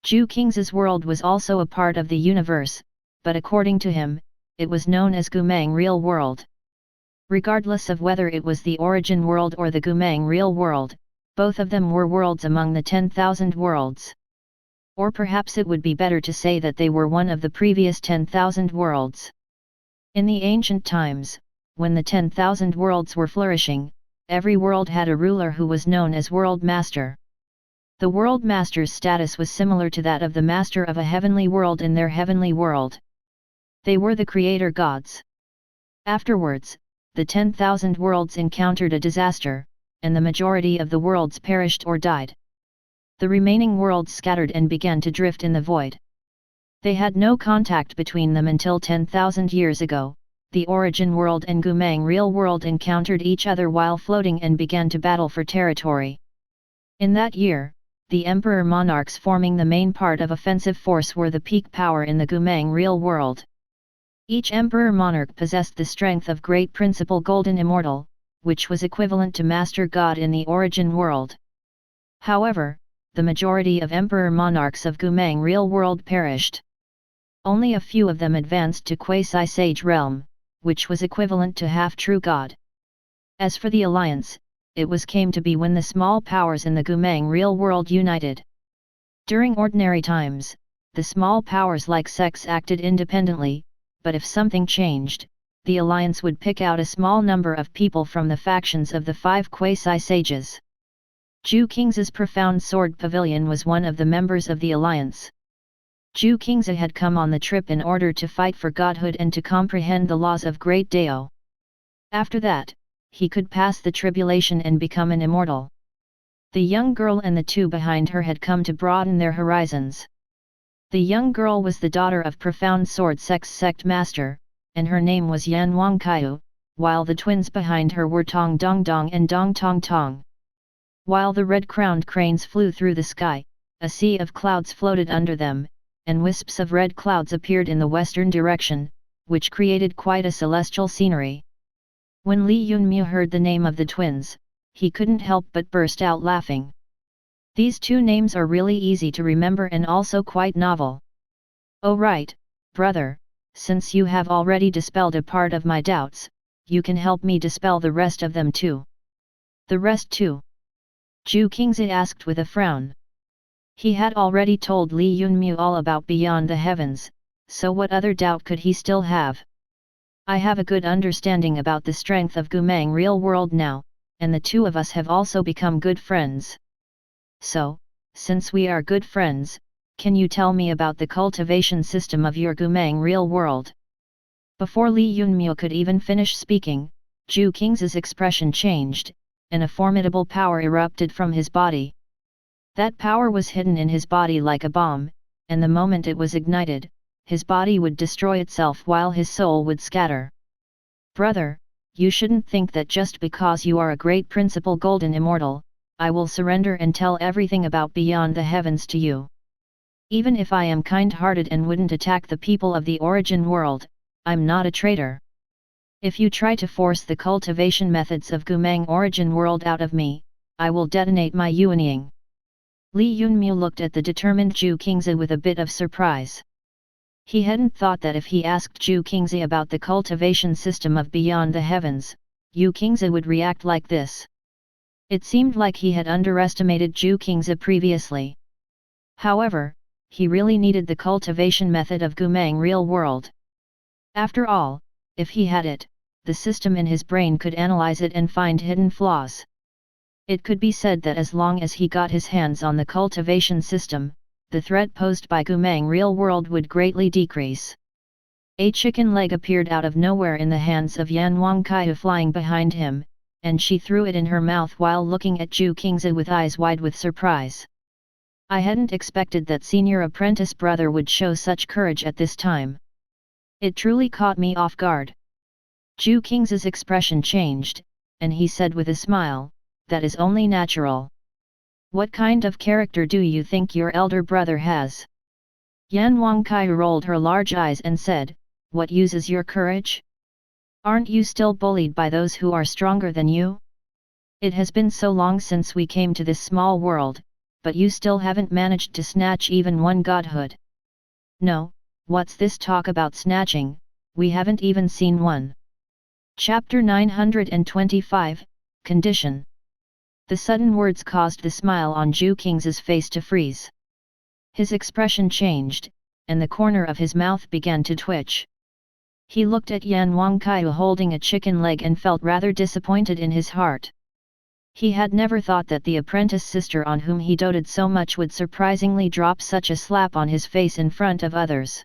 Zhu Qingzi's world was also a part of the universe, but according to him, it was known as Gumang Real World. Regardless of whether it was the Origin World or the Gumang Real World, both of them were worlds among the 10,000 worlds. Or perhaps it would be better to say that they were one of the previous 10,000 worlds. In the ancient times, when the 10,000 worlds were flourishing, every world had a ruler who was known as World Master. The World Master's status was similar to that of the Master of a heavenly world in their heavenly world. They were the creator gods. Afterwards, the 10,000 worlds encountered a disaster, and the majority of the worlds perished or died. The remaining worlds scattered and began to drift in the void. They had no contact between them until 10,000 years ago. The Origin World and Gumang Real World encountered each other while floating and began to battle for territory. In that year, the Emperor monarchs forming the main part of offensive force were the peak power in the Gumang Real World. Each Emperor monarch possessed the strength of Great Principle Golden Immortal, which was equivalent to Master God in the Origin World. However, the majority of Emperor monarchs of Gumang Real World perished. Only a few of them advanced to Quasi-Sage realm, which was equivalent to half-true God. As for the alliance, it came to be when the small powers in the Gumang Real World united. During ordinary times, the small powers like sects acted independently, but if something changed, the alliance would pick out a small number of people from the factions of the 5 Quasi-Sages. Zhu Qingzi's Profound Sword Pavilion was one of the members of the alliance. Zhu Qingzi had come on the trip in order to fight for godhood and to comprehend the laws of Great Dao. After that, he could pass the tribulation and become an immortal. The young girl and the two behind her had come to broaden their horizons. The young girl was the daughter of Profound Sword sect master, and her name was Yan Wanqiu, while the twins behind her were Tong Dong Dong and Dong Tong Tong. While the red-crowned cranes flew through the sky, a sea of clouds floated under them, and wisps of red clouds appeared in the western direction, which created quite a celestial scenery. When Li Yunmu heard the name of the twins, he couldn't help but burst out laughing. These two names are really easy to remember and also quite novel. Oh right, brother, since you have already dispelled a part of my doubts, you can help me dispel the rest of them too. The rest too? Zhu Qingzi asked with a frown. He had already told Li Yunmu all about Beyond the Heavens, so what other doubt could he still have? I have a good understanding about the strength of Gumang Real World now, and the two of us have also become good friends. So, since we are good friends, can you tell me about the cultivation system of your Gumang Real World? Before Li Yunmu could even finish speaking, Zhu Qingzi's expression changed, and a formidable power erupted from his body. That power was hidden in his body like a bomb, and the moment it was ignited, his body would destroy itself while his soul would scatter. Brother, you shouldn't think that just because you are a great principal golden immortal, I will surrender and tell everything about Beyond the Heavens to you. Even if I am kind-hearted and wouldn't attack the people of the Origin World, I'm not a traitor. If you try to force the cultivation methods of Gumang Origin World out of me, I will detonate my Yuanying. Li Yunmu looked at the determined Zhu Qingzi with a bit of surprise. He hadn't thought that if he asked Zhu Qingzi about the cultivation system of Beyond the Heavens, Zhu Qingzi would react like this. It seemed like he had underestimated Zhu Qingzi previously. However, he really needed the cultivation method of Gumang Real World. After all, if he had it, the system in his brain could analyze it and find hidden flaws. It could be said that as long as he got his hands on the cultivation system, the threat posed by Gumang Real World would greatly decrease. A chicken leg appeared out of nowhere in the hands of Yan Wanqiu flying behind him, and she threw it in her mouth while looking at Zhu Qingzi with eyes wide with surprise. I hadn't expected that senior apprentice brother would show such courage at this time. It truly caught me off guard. Zhu Qingzi's expression changed, and he said with a smile, "That is only natural. What kind of character do you think your elder brother has?" Yan Wanqiu rolled her large eyes and said, "What use is your courage? Aren't you still bullied by those who are stronger than you? It has been so long since we came to this small world, but you still haven't managed to snatch even one godhood." "No, what's this talk about snatching, we haven't even seen one." Chapter 925, Condition. The sudden words caused the smile on Zhu Qingzi's face to freeze. His expression changed, and the corner of his mouth began to twitch. He looked at Yan Wanqiu holding a chicken leg and felt rather disappointed in his heart. He had never thought that the apprentice sister on whom he doted so much would surprisingly drop such a slap on his face in front of others.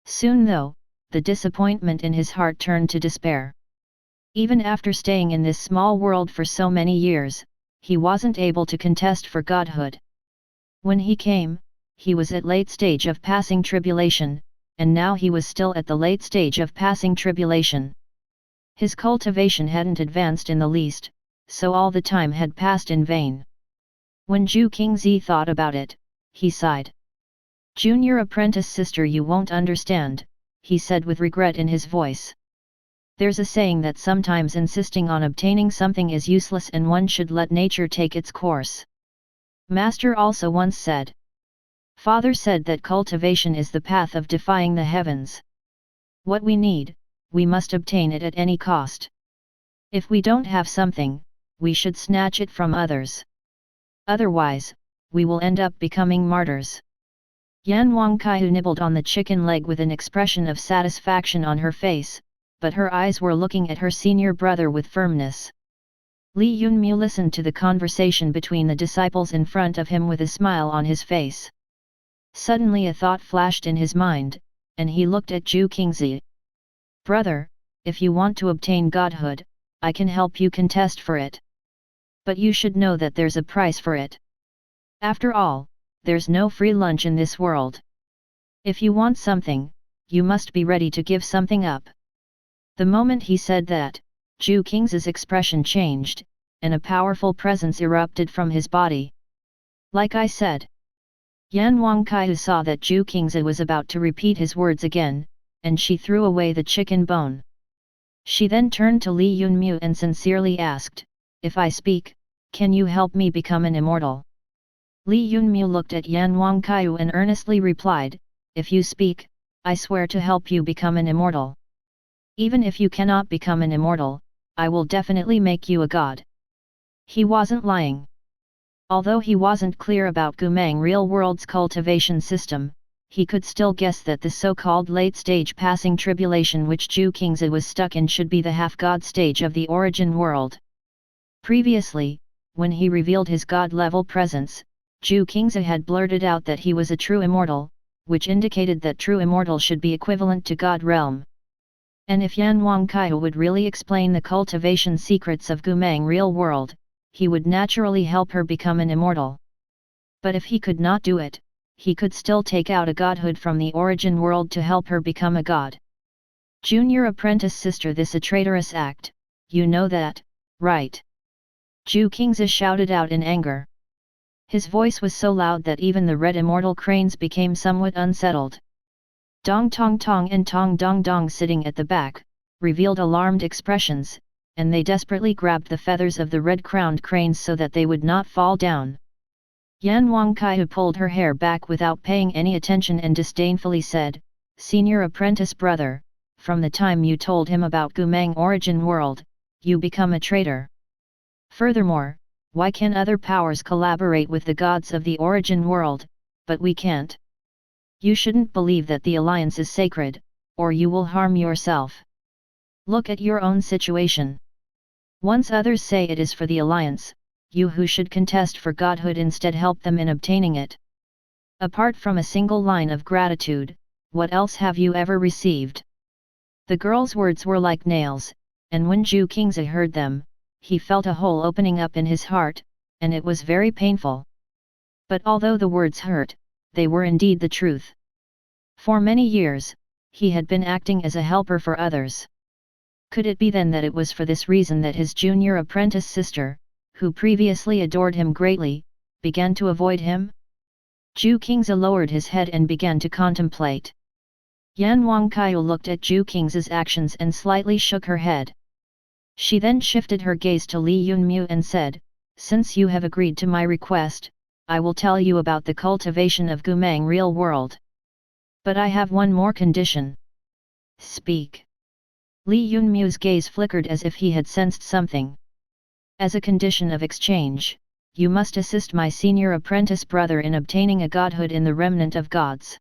Soon though, the disappointment in his heart turned to despair. Even after staying in this small world for so many years, he wasn't able to contest for godhood. When he came, he was at late stage of passing tribulation, and now he was still at the late stage of passing tribulation. His cultivation hadn't advanced in the least, so all the time had passed in vain. When Zhu Qingzi thought about it, he sighed. "Junior apprentice sister, you won't understand," he said with regret in his voice. "There's a saying that sometimes insisting on obtaining something is useless and one should let nature take its course. Master also once said. Father said that cultivation is the path of defying the heavens. What we need, we must obtain it at any cost. If we don't have something, we should snatch it from others. Otherwise, we will end up becoming martyrs." Yan Wanqiu nibbled on the chicken leg with an expression of satisfaction on her face, but her eyes were looking at her senior brother with firmness. Li Yunmu listened to the conversation between the disciples in front of him with a smile on his face. Suddenly a thought flashed in his mind, and he looked at Zhu Qingzi. "Brother, if you want to obtain godhood, I can help you contest for it. But you should know that there's a price for it. After all, there's no free lunch in this world. If you want something, you must be ready to give something up." The moment he said that, Zhu Qingzi's expression changed, and a powerful presence erupted from his body. "Like I said." Yan Wanqiu saw that Zhu Qingzi was about to repeat his words again, and she threw away the chicken bone. She then turned to Li Yunmu and sincerely asked, "If I speak, can you help me become an immortal?" Li Yunmu looked at Yan Wanqiu and earnestly replied, "If you speak, I swear to help you become an immortal. Even if you cannot become an immortal, I will definitely make you a god." He wasn't lying. Although he wasn't clear about Gumang real world's cultivation system, he could still guess that the so-called late-stage passing tribulation which Zhu Qingzi was stuck in should be the half-god stage of the origin world. Previously, when he revealed his god-level presence, Zhu Qingzi had blurted out that he was a true immortal, which indicated that true immortal should be equivalent to god realm. And if Yan Wanqiu would really explain the cultivation secrets of Gumang real world, he would naturally help her become an immortal. But if he could not do it, he could still take out a godhood from the origin world to help her become a god. "Junior apprentice sister, this a traitorous act, you know that, right?" Zhu Qingzi shouted out in anger. His voice was so loud that even the red immortal cranes became somewhat unsettled. Dong Tong Tong and Tong Dong Dong sitting at the back, revealed alarmed expressions, and they desperately grabbed the feathers of the red-crowned cranes so that they would not fall down. Yan Wanqiu pulled her hair back without paying any attention and disdainfully said, "Senior apprentice brother, from the time you told him about Gumang origin world, you become a traitor. Furthermore, why can other powers collaborate with the gods of the origin world, but we can't? You shouldn't believe that the alliance is sacred, or you will harm yourself. Look at your own situation. Once others say it is for the alliance, you who should contest for godhood instead help them in obtaining it. Apart from a single line of gratitude, what else have you ever received? The girl's words were like nails, and when Zhu Qingzi heard them, he felt a hole opening up in his heart, and it was very painful. But although the words hurt, they were indeed the truth. For many years, he had been acting as a helper for others. Could it be then that it was for this reason that his junior apprentice sister, who previously adored him greatly, began to avoid him? Zhu Qingzi lowered his head and began to contemplate. Yan Wanqiu looked at Zhu Qingzi's actions and slightly shook her head. She then shifted her gaze to Li Yunmu and said, "Since you have agreed to my request, I will tell you about the cultivation of Gumang real world. But I have one more condition." "Speak." Li Yunmu's gaze flickered as if he had sensed something. "As a condition of exchange, you must assist my senior apprentice brother in obtaining a godhood in the Remnant of Gods.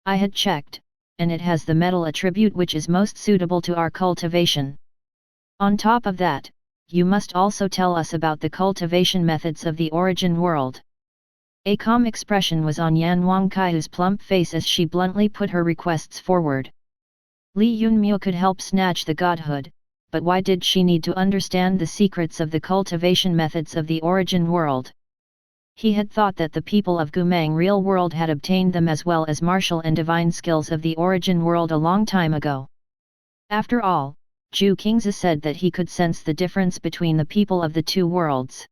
I had checked, and it has the metal attribute which is most suitable to our cultivation. On top of that, you must also tell us about the cultivation methods of the origin world." A calm expression was on Yan Wanqiu's plump face as she bluntly put her requests forward. Li Yunmu could help snatch the godhood, but why did she need to understand the secrets of the cultivation methods of the origin world? He had thought that the people of Gumang real world had obtained them as well as martial and divine skills of the origin world a long time ago. After all, Zhu Qingzi said that he could sense the difference between the people of the two worlds.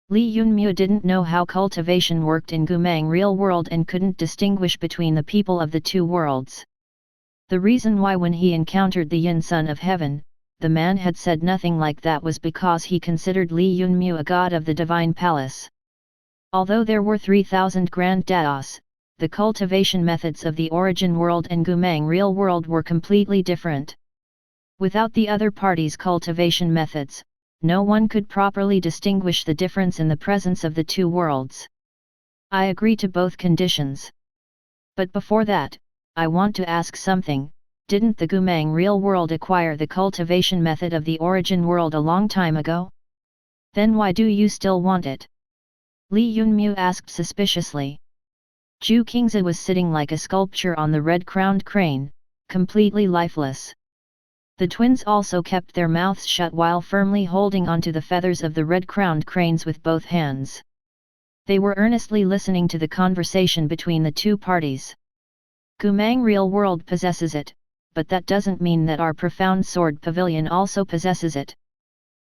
Li Yunmu didn't know how cultivation worked in Gumang real world and couldn't distinguish between the people of the two worlds. The reason why when he encountered the Yin Son of Heaven, the man had said nothing like that was because he considered Li Yunmu a god of the divine palace. Although there were 3,000 grand daos, the cultivation methods of the origin world and Gumang real world were completely different. Without the other parties' cultivation methods, no one could properly distinguish the difference in the presence of the two worlds. I agree to both conditions. But before that, I want to ask something. Didn't the Gumang real world acquire the cultivation method of the origin world a long time ago? Then why do you still want it? Li Yunmu asked suspiciously. Zhu Qingzi was sitting like a sculpture on the red-crowned crane, completely lifeless. The twins also kept their mouths shut while firmly holding onto the feathers of the red-crowned cranes with both hands. They were earnestly listening to the conversation between the two parties. Gumang real world possesses it, but that doesn't mean that our Profound Sword Pavilion also possesses it.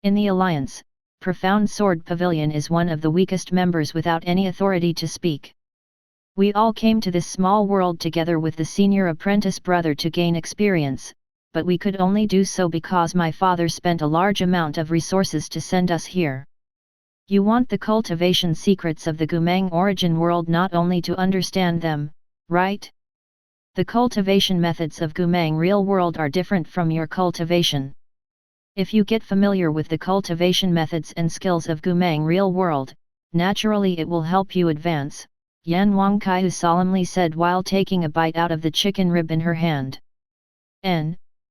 In the Alliance, Profound Sword Pavilion is one of the weakest members without any authority to speak. We all came to this small world together with the senior apprentice brother to gain experience, but we could only do so because my father spent a large amount of resources to send us here. You want the cultivation secrets of the Gumang origin world not only to understand them, right? The cultivation methods of Gumang real world are different from your cultivation. If you get familiar with the cultivation methods and skills of Gumang real world, naturally it will help you advance, Yan Wanqiu solemnly said while taking a bite out of the chicken rib in her hand.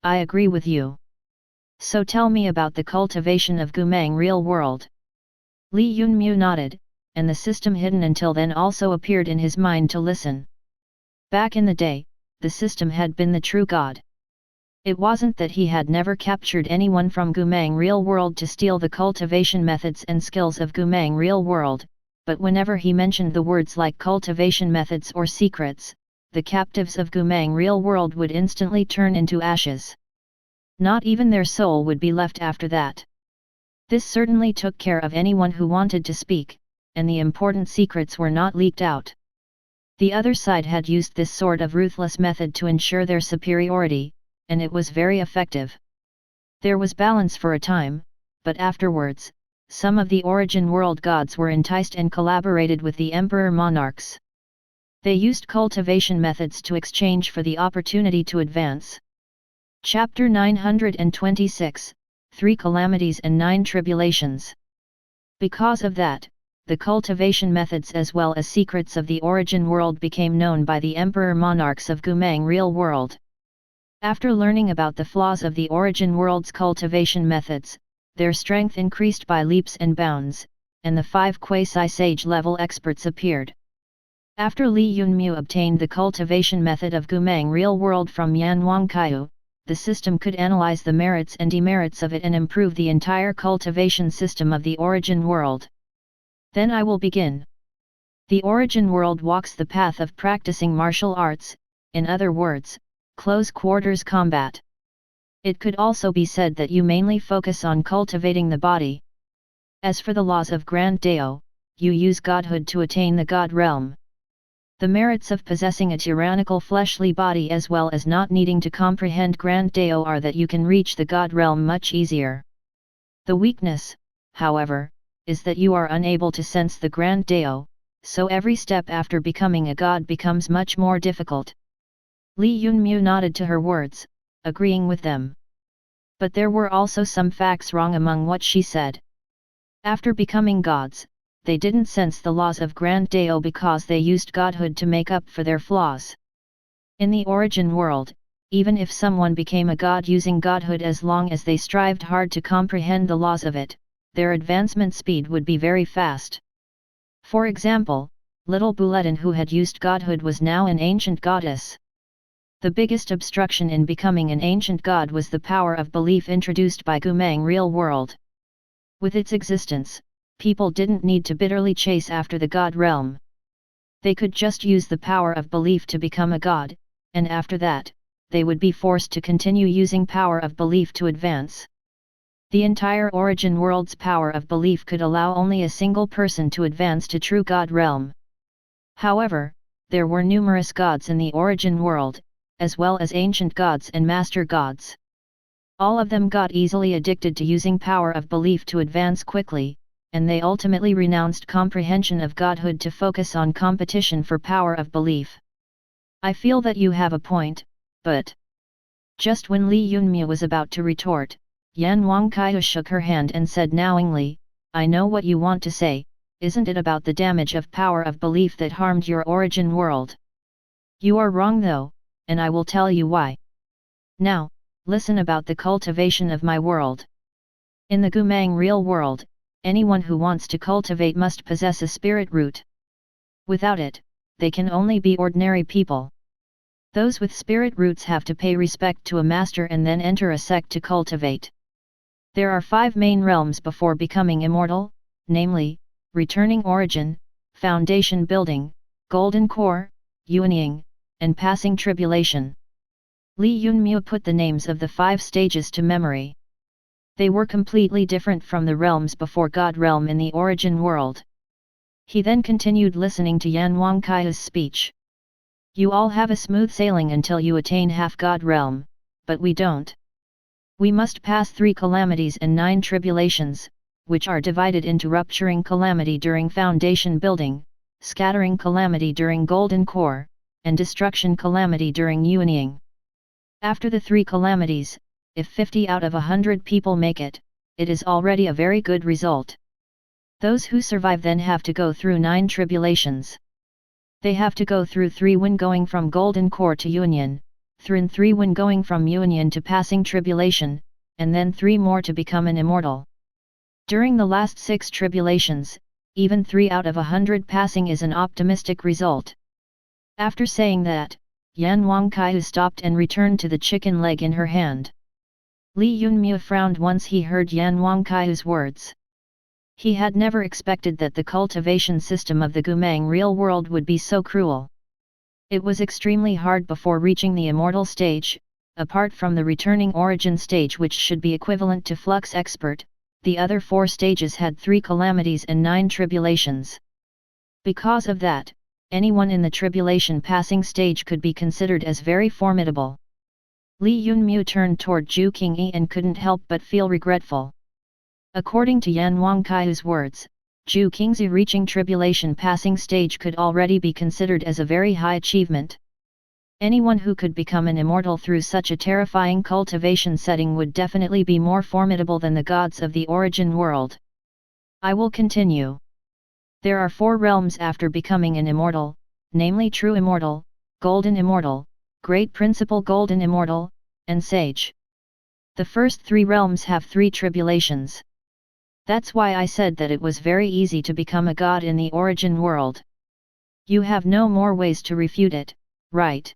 I agree with you. So tell me about the cultivation of Gumang real world. Li Yunmu nodded, and the system hidden until then also appeared in his mind to listen. Back in the day, the system had been the true god. It wasn't that he had never captured anyone from Gumang real world to steal the cultivation methods and skills of Gumang real world, but whenever he mentioned the words like cultivation methods or secrets, the captives of Gumang real world would instantly turn into ashes. Not even their soul would be left after that. This certainly took care of anyone who wanted to speak, and the important secrets were not leaked out. The other side had used this sort of ruthless method to ensure their superiority, and it was very effective. There was balance for a time, but afterwards, some of the origin world gods were enticed and collaborated with the emperor monarchs. They used cultivation methods to exchange for the opportunity to advance. Chapter 926, 3 Calamities and 9 Tribulations. Because of that, the cultivation methods as well as secrets of the origin world became known by the emperor monarchs of Gumang real world. After learning about the flaws of the origin world's cultivation methods, their strength increased by leaps and bounds, and the 5 quasi-sage level experts appeared. After Li Yunmu obtained the cultivation method of Gumeng real world from Yan Wanqiu, the system could analyze the merits and demerits of it and improve the entire cultivation system of the origin world. Then I will begin. The origin world walks the path of practicing martial arts, in other words, close quarters combat. It could also be said that you mainly focus on cultivating the body. As for the laws of Grand Dao, you use godhood to attain the god realm. The merits of possessing a tyrannical fleshly body as well as not needing to comprehend Grand Dao are that you can reach the god realm much easier. The weakness, however, is that you are unable to sense the Grand Dao, so every step after becoming a god becomes much more difficult. Li Yunmu nodded to her words, agreeing with them. But there were also some facts wrong among what she said. After becoming gods, they didn't sense the laws of Grand Dao because they used godhood to make up for their flaws. In the origin world, even if someone became a god using godhood, as long as they strived hard to comprehend the laws of it, their advancement speed would be very fast. For example, little Buletin, who had used godhood, was now an ancient goddess. The biggest obstruction in becoming an ancient god was the power of belief introduced by Gumeng real world. With its existence, people didn't need to bitterly chase after the god realm. They could just use the power of belief to become a god, and after that, they would be forced to continue using power of belief to advance. The entire origin world's power of belief could allow only a single person to advance to true god realm. However, there were numerous gods in the origin world, as well as ancient gods and master gods. All of them got easily addicted to using power of belief to advance quickly, and they ultimately renounced comprehension of godhood to focus on competition for power of belief. I feel that you have a point, but... Just when Li Yunmu was about to retort, Yan Wanqiu shook her hand and said knowingly, I know what you want to say, isn't it about the damage of power of belief that harmed your origin world? You are wrong though, and I will tell you why. Now, listen about the cultivation of my world. In the Gumeng real world, anyone who wants to cultivate must possess a spirit root. Without it, they can only be ordinary people. Those with spirit roots have to pay respect to a master and then enter a sect to cultivate. There are 5 main realms before becoming immortal, namely, Returning Origin, Foundation Building, Golden Core, Yuanying, and Passing Tribulation. Li Yunmu put the names of the 5 stages to memory. They were completely different from the realms before God realm in the origin world. He then continued listening to Yan Wanqiu's speech. You all have a smooth sailing until you attain half God realm, but we don't. We must pass 3 calamities and 9 tribulations, which are divided into rupturing calamity during foundation building, scattering calamity during golden core, and destruction calamity during yuanying. After the 3 calamities, if 50 out of 100 people make it, it is already a very good result. Those who survive then have to go through 9 tribulations. They have to go through 3 when going from golden core to yuanying, through 3 when going from yuanying to passing tribulation, and then 3 more to become an immortal. During the last 6 tribulations, even 3 out of 100 passing is an optimistic result. After saying that, Yan Wanqiu stopped and returned to the chicken leg in her hand. Li Yunmu frowned once he heard Yan Wanqiu's words. He had never expected that the cultivation system of the Gumeng real world would be so cruel. It was extremely hard before reaching the immortal stage. Apart from the returning origin stage, which should be equivalent to flux expert, the other 4 stages had 3 calamities and 9 tribulations. Because of that, anyone in the tribulation passing stage could be considered as very formidable. Li Yunmu turned toward Zhu Qingyi and couldn't help but feel regretful. According to Yan Wanqiu's words, Zhu Qingyi reaching tribulation passing stage could already be considered as a very high achievement. Anyone who could become an immortal through such a terrifying cultivation setting would definitely be more formidable than the gods of the origin world. I will continue. There are 4 realms after becoming an immortal, namely True Immortal, Golden Immortal, Great Principal Golden Immortal, and Sage. The first 3 realms have 3 tribulations. That's why I said that it was very easy to become a god in the origin world. You have no more ways to refute it, right?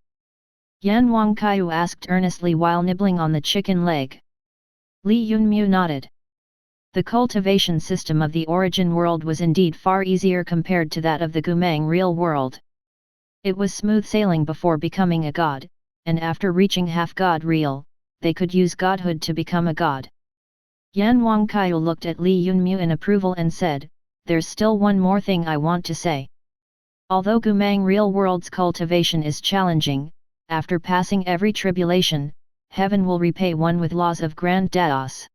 Yan Wanqiu asked earnestly while nibbling on the chicken leg. Li Yunmu nodded. The cultivation system of the origin world was indeed far easier compared to that of the Gumang real world. It was smooth sailing before becoming a god, and after reaching half-god real, they could use godhood to become a god. Yan Wanqiu looked at Li Yunmu in approval and said, "There's still one more thing I want to say. Although Gumang real world's cultivation is challenging, after passing every tribulation, heaven will repay one with laws of grand daos.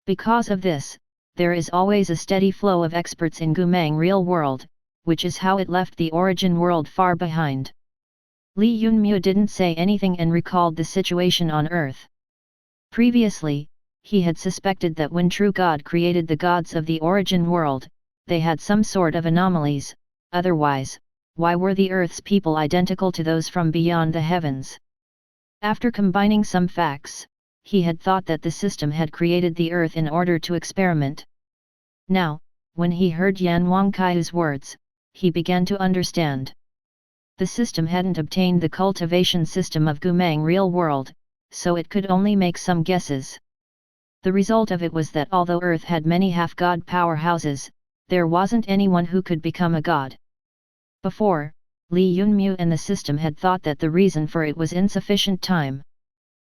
Because of this, there is always a steady flow of experts in Gumang real world, which is how it left the origin world far behind." Li Yunmu didn't say anything and recalled the situation on earth. Previously, he had suspected that when true God created the gods of the origin world, they had some sort of anomalies, otherwise, why were the earth's people identical to those from beyond the heavens? After combining some facts, he had thought that the system had created the earth in order to experiment. Now, when he heard Yan Wanqiu's words, he began to understand. The system hadn't obtained the cultivation system of Gumang real world, so it could only make some guesses. The result of it was that although Earth had many half-god powerhouses, there wasn't anyone who could become a god. Before, Li Yunmu and the system had thought that the reason for it was insufficient time.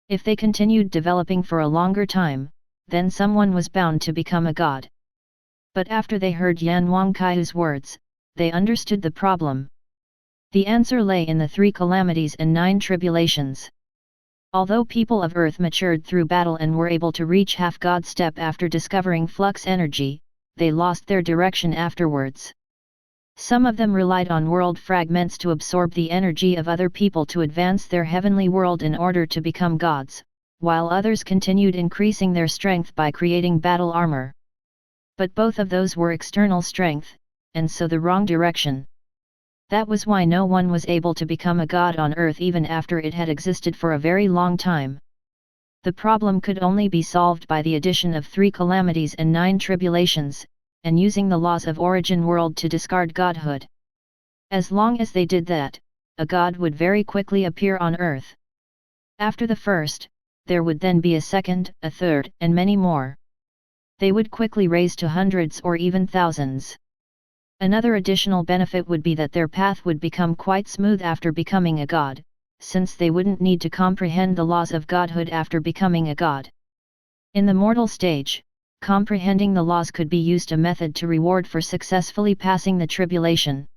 If they continued developing for a longer time, then someone was bound to become a god. But after they heard Yan Wanqiu's words, they understood the problem. The answer lay in the 3 calamities and 9 tribulations. Although people of Earth matured through battle and were able to reach half-god step after discovering flux energy, they lost their direction afterwards. Some of them relied on world fragments to absorb the energy of other people to advance their heavenly world in order to become gods, while others continued increasing their strength by creating battle armor. But both of those were external strength, and so the wrong direction. That was why no one was able to become a god on Earth even after it had existed for a very long time. The problem could only be solved by the addition of 3 calamities and 9 tribulations, and using the laws of origin world to discard godhood. As long as they did that, a god would very quickly appear on Earth. After the first, there would then be a second, a third, and many more. They would quickly raise to hundreds or even thousands. Another additional benefit would be that their path would become quite smooth after becoming a god, since they wouldn't need to comprehend the laws of godhood after becoming a god. In the mortal stage, comprehending the laws could be used a method to reward for successfully passing the tribulation.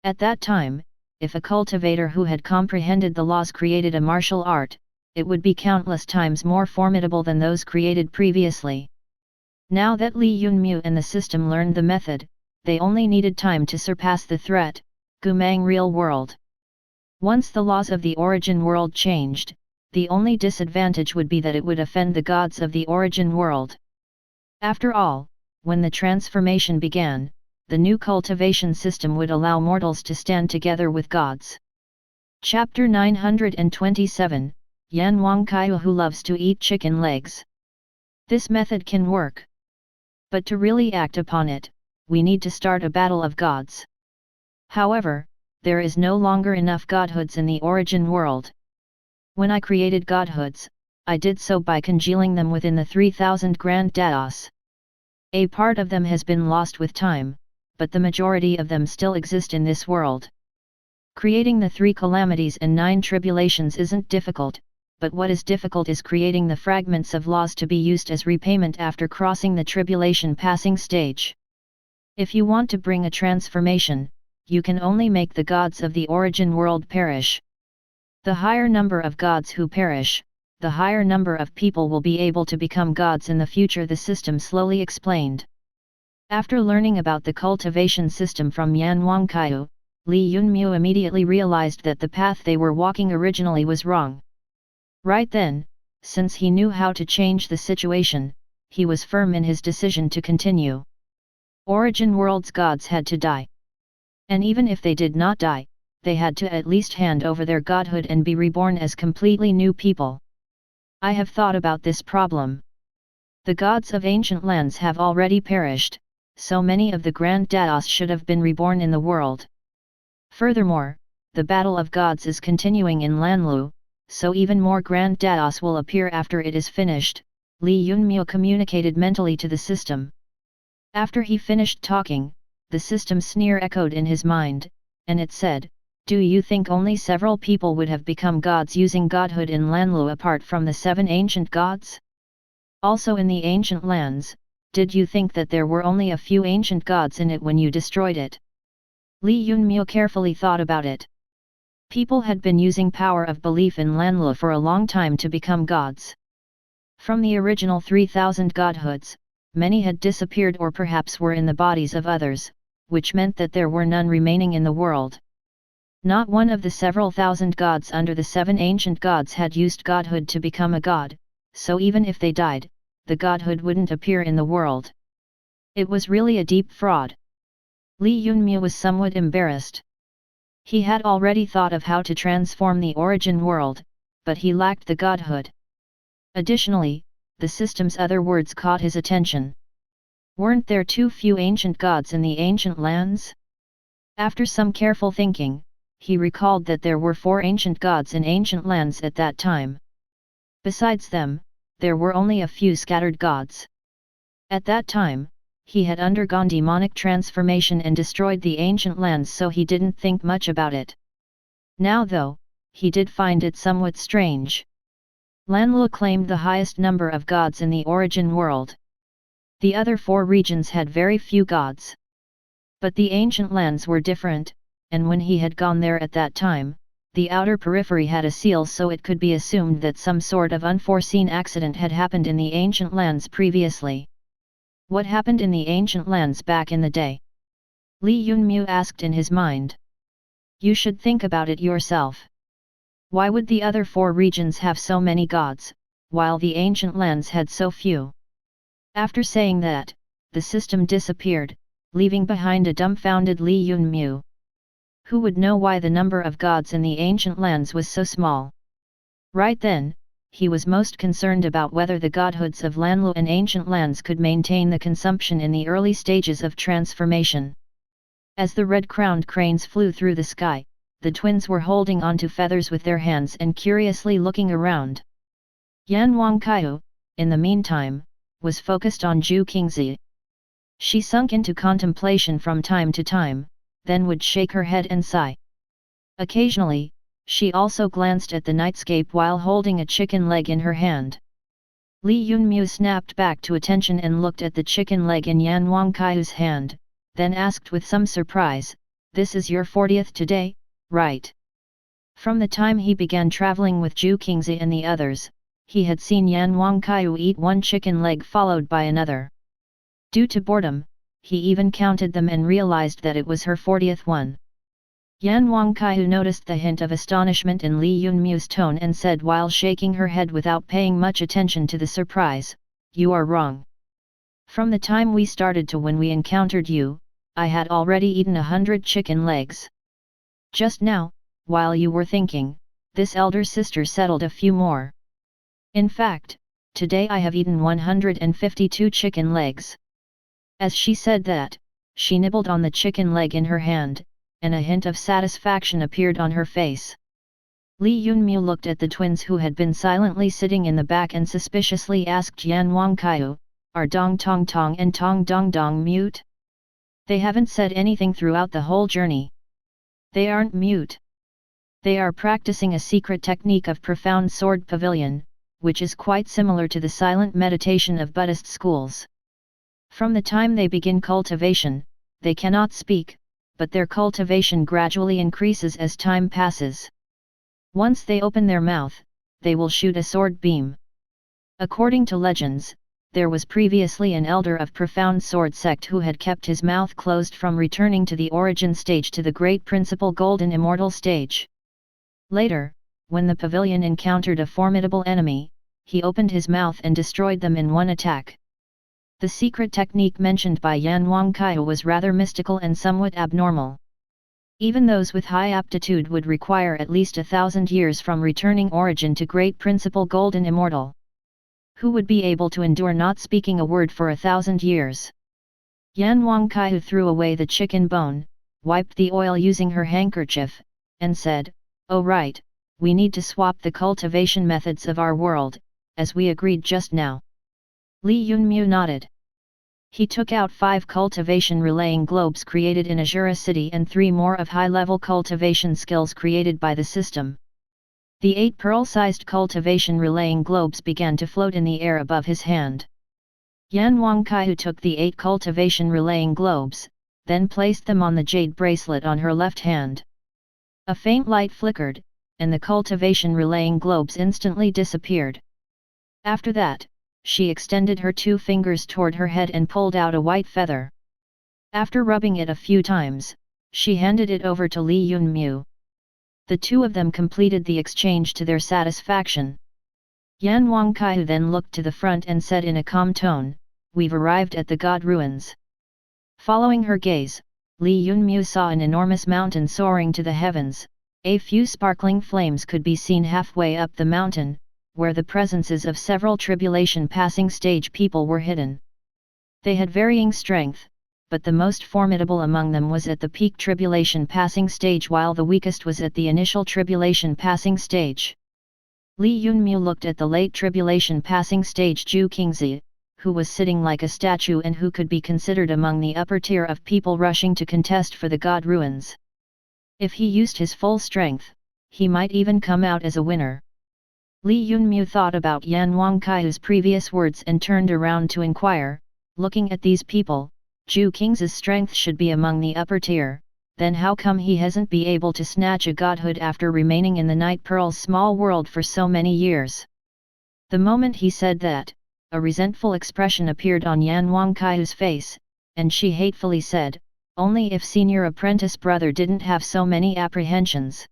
At that time, if a cultivator who had comprehended the laws created a martial art, it would be countless times more formidable than those created previously. Now that Li Yunmu and the system learned the method, they only needed time to surpass the threat, Gumang real world. Once the laws of the origin world changed, the only disadvantage would be that it would offend the gods of the origin world. After all, when the transformation began, the new cultivation system would allow mortals to stand together with gods. Chapter 927, Yan Wanqiu who loves to eat chicken legs. This method can work. But to really act upon it, we need to start a battle of gods. However, there is no longer enough godhoods in the origin world. When I created godhoods, I did so by congealing them within the 3000 grand daos. A part of them has been lost with time, but the majority of them still exist in this world. Creating the 3 calamities and 9 tribulations isn't difficult, but what is difficult is creating the fragments of laws to be used as repayment after crossing the tribulation passing stage. If you want to bring a transformation, you can only make the gods of the origin world perish. The higher number of gods who perish, the higher number of people will be able to become gods in the future, the system slowly explained. After learning about the cultivation system from Yan Wanqiu, Li Yunmu immediately realized that the path they were walking originally was wrong. Right then, since he knew how to change the situation, he was firm in his decision to continue. Origin world's gods had to die. And even if they did not die, they had to at least hand over their godhood and be reborn as completely new people. I have thought about this problem. The gods of ancient lands have already perished, so many of the grand daos should have been reborn in the world. Furthermore, the battle of gods is continuing in Lanlu, so even more grand chaos will appear after it is finished, Li Yunmiu communicated mentally to the system. After he finished talking, the system's sneer echoed in his mind, and it said, "Do you think only several people would have become gods using godhood in Lanlu apart from the 7 ancient gods? Also in the ancient lands, did you think that there were only a few ancient gods in it when you destroyed it?" Li Yunmiu carefully thought about it. People had been using power of belief in Lanlu for a long time to become gods. From the original 3,000 godhoods, many had disappeared or perhaps were in the bodies of others, which meant that there were none remaining in the world. Not one of the several thousand gods under the 7 ancient gods had used godhood to become a god, so even if they died, the godhood wouldn't appear in the world. It was really a deep fraud. Li Yunmiu was somewhat embarrassed. He had already thought of how to transform the origin world, but he lacked the godhood. Additionally, the system's other words caught his attention. Weren't there too few ancient gods in the ancient lands? After some careful thinking, he recalled that there were 4 ancient gods in ancient lands at that time. Besides them, there were only a few scattered gods. At that time, he had undergone demonic transformation and destroyed the ancient lands, so he didn't think much about it. Now though, he did find it somewhat strange. Lanlu claimed the highest number of gods in the origin world. The other 4 regions had very few gods. But the ancient lands were different, and when he had gone there at that time, the outer periphery had a seal, so it could be assumed that some sort of unforeseen accident had happened in the ancient lands previously. What happened in the ancient lands back in the day? Li Yunmiu asked in his mind. You should think about it yourself. Why would the other 4 regions have so many gods, while the ancient lands had so few? After saying that, the system disappeared, leaving behind a dumbfounded Li Yunmiu. Who would know why the number of gods in the ancient lands was so small? Right then, he was most concerned about whether the godhoods of Lanlu and ancient lands could maintain the consumption in the early stages of transformation. As the red-crowned cranes flew through the sky, the twins were holding onto feathers with their hands and curiously looking around. Yan Wanqiu, in the meantime, was focused on Zhu Qingzi. She sunk into contemplation from time to time, then would shake her head and sigh. Occasionally, she also glanced at the nightscape while holding a chicken leg in her hand. Li Yunmiu snapped back to attention and looked at the chicken leg in Yan Wanqiu's hand, then asked with some surprise, "This is your 40th today, right?" From the time he began traveling with Zhu Qingzi and the others, he had seen Yan Wanqiu eat one chicken leg followed by another. Due to boredom, he even counted them and realized that it was her 40th one. Yan Wanqiu noticed the hint of astonishment in Li Yunmiu's tone and said while shaking her head without paying much attention to the surprise, "You are wrong. From the time we started to when we encountered you, I had already eaten 100 chicken legs. Just now, while you were thinking, this elder sister settled a few more. In fact, today I have eaten 152 chicken legs." As she said that, she nibbled on the chicken leg in her hand, and a hint of satisfaction appeared on her face. Li Yunmiu looked at the twins who had been silently sitting in the back and suspiciously asked Yan Wanqiu, "Are Dong Tong Tong and Tong Dong Dong mute? They haven't said anything throughout the whole journey." "They aren't mute. They are practicing a secret technique of profound sword pavilion, which is quite similar to the silent meditation of Buddhist schools. From the time they begin cultivation, they cannot speak, but their cultivation gradually increases as time passes. Once they open their mouth, they will shoot a sword beam. According to legends, there was previously an elder of profound sword sect who had kept his mouth closed from returning to the origin stage to the great principal golden immortal stage. Later, when the pavilion encountered a formidable enemy, he opened his mouth and destroyed them in one attack. The secret technique mentioned by Yan Wanqiu was rather mystical and somewhat abnormal. Even those with high aptitude would require at least 1,000 years from returning origin to great principal golden immortal. Who would be able to endure not speaking a word for 1,000 years? Yan Wanqiu threw away the chicken bone, wiped the oil using her handkerchief, and said, "Oh right, we need to swap the cultivation methods of our world, as we agreed just now." Li Yunmu nodded. He took out 5 cultivation relaying globes created in Azura City and 3 more of high-level cultivation skills created by the system. The 8 pearl-sized cultivation relaying globes began to float in the air above his hand. Yan Wanqiu took the 8 cultivation relaying globes, then placed them on the jade bracelet on her left hand. A faint light flickered, and the cultivation relaying globes instantly disappeared. After that, she extended her 2 fingers toward her head and pulled out a white feather. After rubbing it a few times, she handed it over to Li Yunmu. The 2 of them completed the exchange to their satisfaction. Yan Wanqiu then looked to the front and said in a calm tone, "We've arrived at the God ruins." Following her gaze, Li Yunmu saw an enormous mountain soaring to the heavens. A few sparkling flames could be seen halfway up the mountain, where the presences of several tribulation passing stage people were hidden. They had varying strength, but the most formidable among them was at the peak tribulation passing stage while the weakest was at the initial tribulation passing stage. Li Yunmu looked at the late tribulation passing stage Zhu Qingzi, who was sitting like a statue and who could be considered among the upper tier of people rushing to contest for the God ruins. If he used his full strength, he might even come out as a winner. Li Yunmu thought about Yan Wanqiu's previous words and turned around to inquire, looking at these people, Zhu Qingzi's strength should be among the upper tier, then how come he hasn't been able to snatch a godhood after remaining in the Night Pearl's small world for so many years? The moment he said that, a resentful expression appeared on Yan Wanqiu's face, and she hatefully said, "Only if senior apprentice brother didn't have so many apprehensions.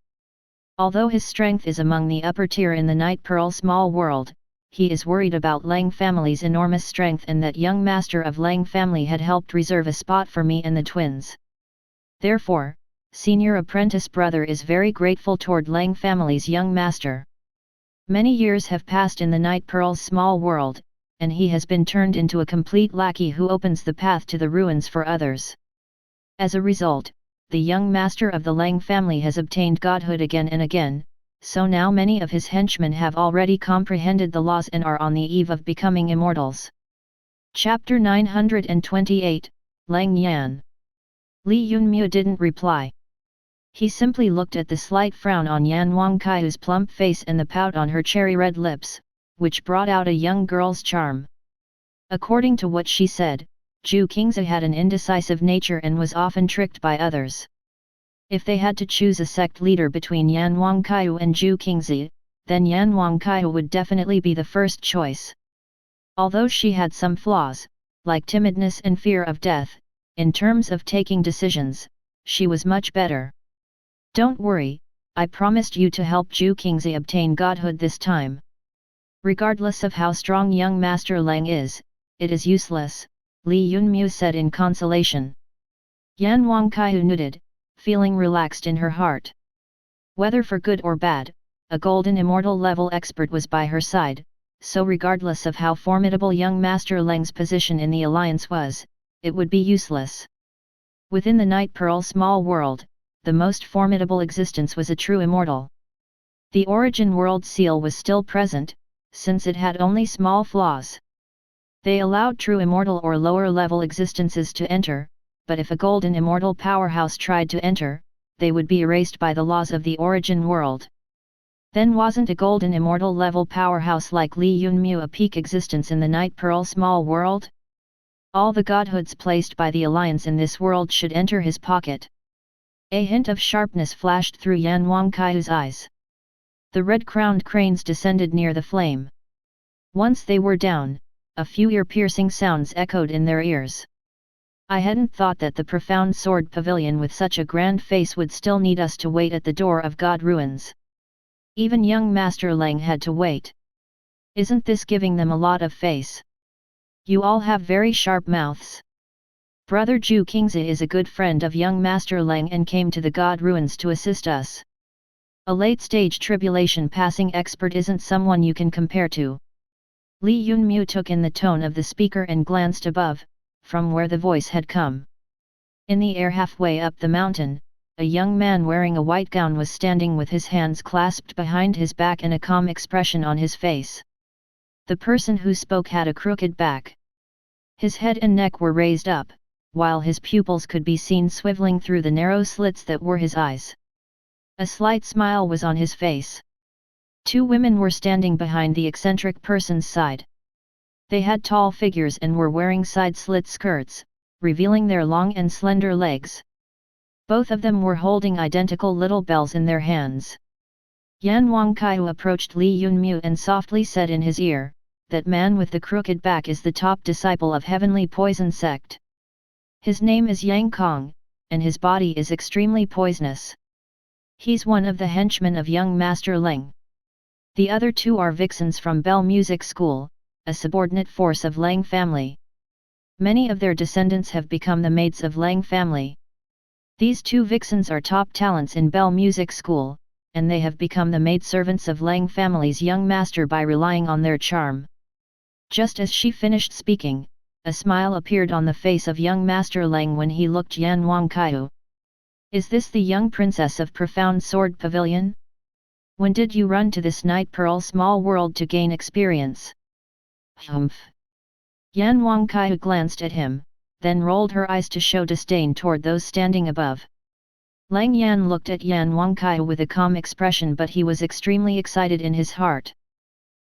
Although his strength is among the upper tier in the Night Pearl small world, he is worried about Leng family's enormous strength and that young master of Leng family had helped reserve a spot for me and the twins. Therefore, senior apprentice brother is very grateful toward Leng family's young master. Many years have passed in the Night Pearl's small world, and he has been turned into a complete lackey who opens the path to the ruins for others. As a result, the young master of the Leng family has obtained godhood again and again, so now many of his henchmen have already comprehended the laws and are on the eve of becoming immortals." Chapter 928, Leng Yan. Li Yunmu didn't reply. He simply looked at the slight frown on Yan Wanqiu's plump face and the pout on her cherry-red lips, which brought out a young girl's charm. According to what she said, Zhu Qingzi had an indecisive nature and was often tricked by others. If they had to choose a sect leader between Yan Wanqiu and Zhu Qingzi, then Yan Wanqiu would definitely be the first choice. Although she had some flaws, like timidness and fear of death, in terms of taking decisions, she was much better. "Don't worry, I promised you to help Zhu Qingzi obtain godhood this time. Regardless of how strong young Master Leng is, it is useless," Li Yunmu said in consolation. Yan Wanqiu nodded, feeling relaxed in her heart. Whether for good or bad, a golden immortal level expert was by her side, so regardless of how formidable young Master Leng's position in the alliance was, it would be useless. Within the Night Pearl small world, the most formidable existence was a true immortal. The origin world seal was still present, since it had only small flaws. They allowed true immortal or lower level existences to enter, but if a golden immortal powerhouse tried to enter, they would be erased by the laws of the origin world. Then wasn't a golden immortal level powerhouse like Li Yunmu a peak existence in the Night Pearl small world? All the godhoods placed by the alliance in this world should enter his pocket. A hint of sharpness flashed through Yan Wanqiu's eyes. The red-crowned cranes descended near the flame. Once they were down, a few ear-piercing sounds echoed in their ears. "I hadn't thought that the profound sword pavilion with such a grand face would still need us to wait at the door of God ruins. Even young Master Leng had to wait. Isn't this giving them a lot of face? You all have very sharp mouths. Brother Zhu Qingzi is a good friend of young Master Leng and came to the God ruins to assist us. A late-stage tribulation passing expert isn't someone you can compare to." Li Yunmu took in the tone of the speaker and glanced above, from where the voice had come. In the air halfway up the mountain, a young man wearing a white gown was standing with his hands clasped behind his back and a calm expression on his face. The person who spoke had a crooked back. His head and neck were raised up, while his pupils could be seen swiveling through the narrow slits that were his eyes. A slight smile was on his face. 2 women were standing behind the eccentric person's side. They had tall figures and were wearing side-slit skirts, revealing their long and slender legs. Both of them were holding identical little bells in their hands. Yan Wanqiu approached Li Yunmu and softly said in his ear, "That man with the crooked back is the top disciple of Heavenly Poison Sect. His name is Yang Kong, and his body is extremely poisonous. He's one of the henchmen of young Master Leng. The other 2 are vixens from Bell Music School, a subordinate force of Leng family. Many of their descendants have become the maids of Leng family. These 2 vixens are top talents in Bell Music School, and they have become the maidservants of Leng family's young master by relying on their charm." Just as she finished speaking, a smile appeared on the face of young Master Leng when he looked Yan Wanqiu. "Is this the young princess of Profound Sword Pavilion? When did you run to this Night Pearl small world to gain experience?" "Humph." Yan Wanqiu glanced at him, then rolled her eyes to show disdain toward those standing above. Leng Yan looked at Yan Wanqiu with a calm expression, but he was extremely excited in his heart.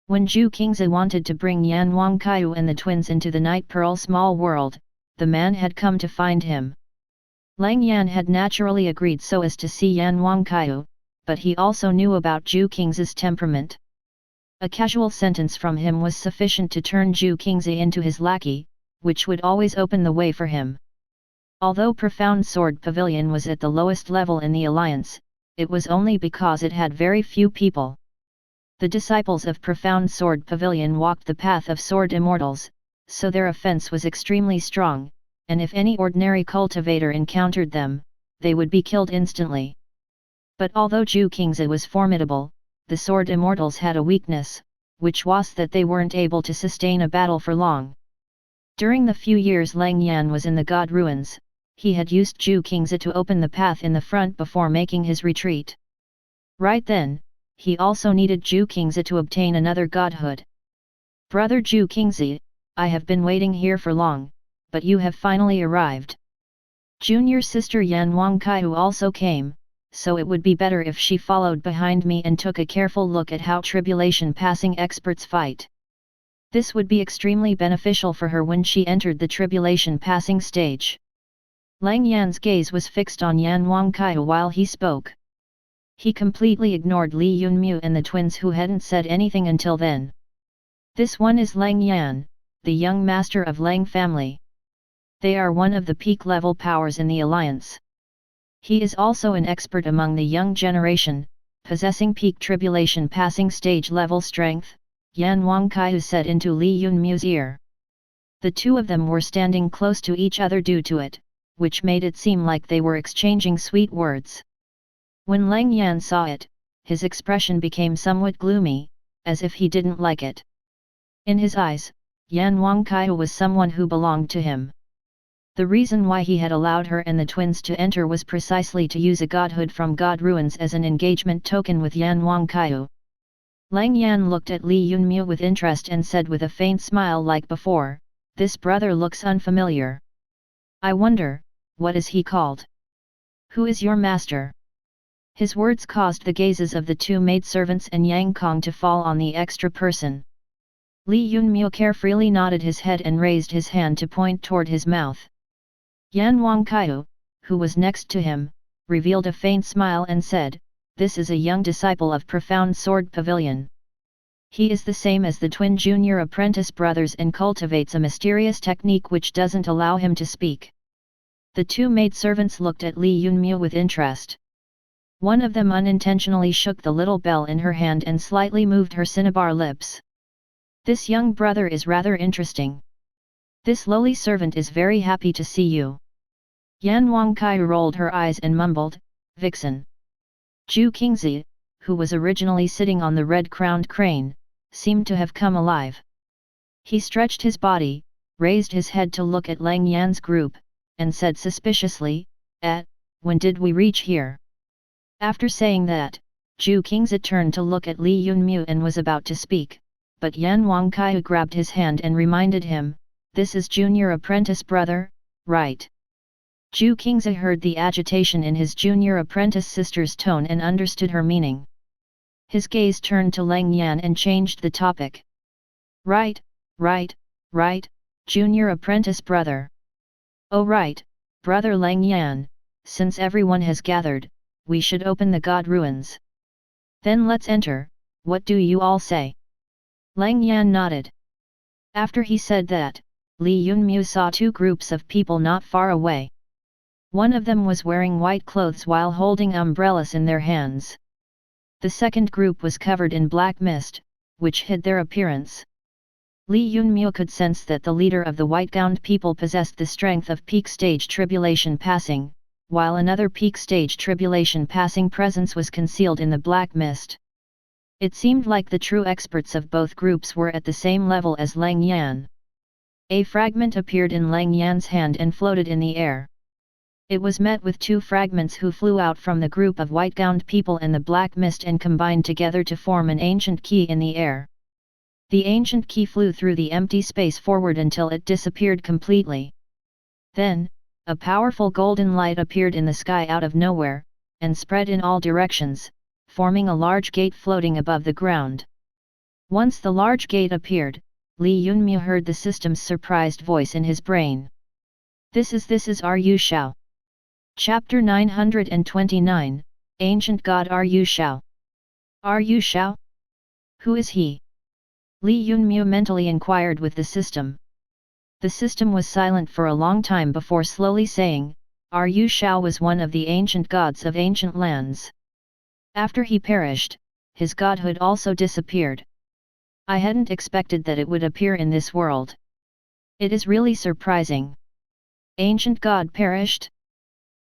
When Zhu Qingzi wanted to bring Yan Wanqiu and the twins into the Night Pearl small world, the man had come to find him. Leng Yan had naturally agreed so as to see Yan Wanqiu, but he also knew about Zhu Qingzi's temperament. A casual sentence from him was sufficient to turn Zhu Qingzi into his lackey, which would always open the way for him. Although Profound Sword Pavilion was at the lowest level in the alliance, it was only because it had very few people. The disciples of Profound Sword Pavilion walked the path of sword immortals, so their offense was extremely strong, and if any ordinary cultivator encountered them, they would be killed instantly. But although Zhu Qingzi was formidable, the sword immortals had a weakness, which was that they weren't able to sustain a battle for long. During the few years Leng Yan was in the God Ruins, he had used Zhu Qingzi to open the path in the front before making his retreat. Right then, he also needed Zhu Qingzi to obtain another godhood. "Brother Zhu Qingzi, I have been waiting here for long, but you have finally arrived." Junior sister Yan Wanqiu also came, so it would be better if she followed behind me and took a careful look at how tribulation passing experts fight. This would be extremely beneficial for her when she entered the tribulation passing stage. Leng Yan's gaze was fixed on Yan Wanqiu while he spoke. He completely ignored Li Yunmu and the twins who hadn't said anything until then. "This one is Leng Yan, the young master of Leng family. They are one of the peak-level powers in the alliance. He is also an expert among the young generation, possessing peak tribulation passing stage level strength," Yan Wanqiu said into Li Yunmu's ear. The 2 of them were standing close to each other due to it, which made it seem like they were exchanging sweet words. When Leng Yan saw it, his expression became somewhat gloomy, as if he didn't like it. In his eyes, Yan Wanqiu was someone who belonged to him. The reason why he had allowed her and the twins to enter was precisely to use a godhood from God Ruins as an engagement token with Yan Wanqiu. Leng Yan looked at Li Yunmu with interest and said with a faint smile like before, "This brother looks unfamiliar. I wonder, what is he called? Who is your master?" His words caused the gazes of the 2 maidservants and Yang Kong to fall on the extra person. Li Yunmu carefully nodded his head and raised his hand to point toward his mouth. Yan Wanqiu, who was next to him, revealed a faint smile and said, "This is a young disciple of Profound Sword Pavilion. He is the same as the twin junior apprentice brothers and cultivates a mysterious technique which doesn't allow him to speak." The 2 maidservants looked at Li Yunmu with interest. One of them unintentionally shook the little bell in her hand and slightly moved her cinnabar lips. "This young brother is rather interesting. This lowly servant is very happy to see you." Yan Wanqiu rolled her eyes and mumbled, "Vixen." Zhu Qingzi, who was originally sitting on the red-crowned crane, seemed to have come alive. He stretched his body, raised his head to look at Leng Yan's group, and said suspiciously, when did we reach here? After saying that, Zhu Qingzi turned to look at Li Yunmu and was about to speak, but Yan Wanqiu grabbed his hand and reminded him, "This is junior apprentice brother, right?" Zhu Qingzi heard the agitation in his junior apprentice sister's tone and understood her meaning. His gaze turned to Leng Yan and changed the topic. Right, junior apprentice brother. Oh right, brother Leng Yan, since everyone has gathered, we should open the god ruins. Then let's enter, what do you all say? Leng Yan nodded. After he said that, Li Yunmu saw two groups of people not far away. One of them was wearing white clothes while holding umbrellas in their hands. The second group was covered in black mist, which hid their appearance. Li Yunmu could sense that the leader of the white-gowned people possessed the strength of peak stage tribulation passing, while another peak stage tribulation passing presence was concealed in the black mist. It seemed like the true experts of both groups were at the same level as Leng Yan. A fragment appeared in Leng Yan's hand and floated in the air. It was met with two fragments who flew out from the group of white-gowned people and the black mist and combined together to form an ancient key in the air. The ancient key flew through the empty space forward until it disappeared completely. Then, a powerful golden light appeared in the sky out of nowhere, and spread in all directions, forming a large gate floating above the ground. Once the large gate appeared, Li Yunmu heard the system's surprised voice in his brain. This is S.H.A.D.O.W. Chapter 929, Ancient God S.H.A.D.O.W. S.H.A.D.O.W? Who is he? Li Yunmu mentally inquired with the system. The system was silent for a long time before slowly saying, S.H.A.D.O.W was one of the ancient gods of ancient lands. After he perished, his godhood also disappeared. I hadn't expected that it would appear in this world. It is really surprising. Ancient god perished?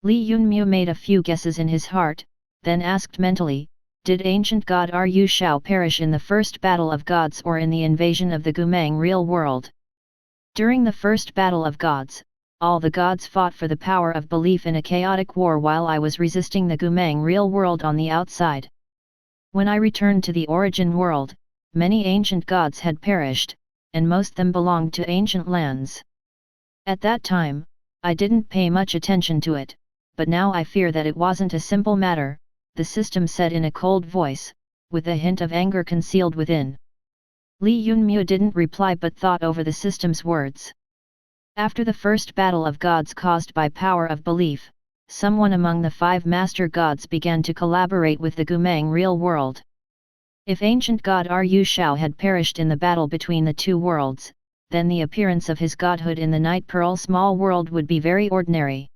Li Yunmu made a few guesses in his heart, then asked mentally, did ancient god S.H.A.D.O.W perish in the first battle of gods or in the invasion of the Gumang real world? During the first battle of gods, all the gods fought for the power of belief in a chaotic war while I was resisting the Gumang real world on the outside. When I returned to the origin world, many ancient gods had perished, and most them belonged to ancient lands. At that time, I didn't pay much attention to it, but now I fear that it wasn't a simple matter, the system said in a cold voice, with a hint of anger concealed within. Li Yunmu didn't reply but thought over the system's words. After the first battle of gods caused by power of belief, someone among the five master gods began to collaborate with the Gumang real world. If ancient god S.H.A.D.O.W had perished in the battle between the two worlds, then the appearance of his godhood in the Night Pearl small world would be very ordinary.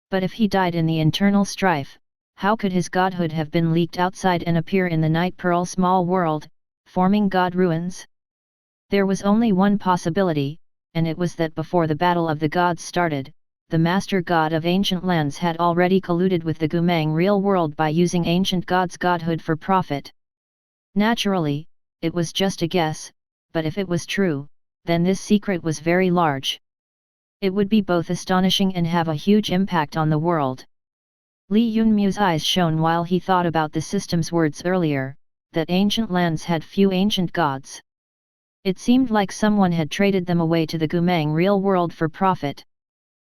But if he died in the internal strife, how could his godhood have been leaked outside and appear in the Night Pearl small world, forming god ruins? There was only one possibility, and it was that before the battle of the gods started, the master god of ancient lands had already colluded with the Gumang real world by using ancient god's godhood for profit. Naturally, it was just a guess, but if it was true, then this secret was very large. It would be both astonishing and have a huge impact on the world. Li Yunmu's eyes shone while he thought about the system's words earlier, that ancient lands had few ancient gods. It seemed like someone had traded them away to the Gumang real world for profit.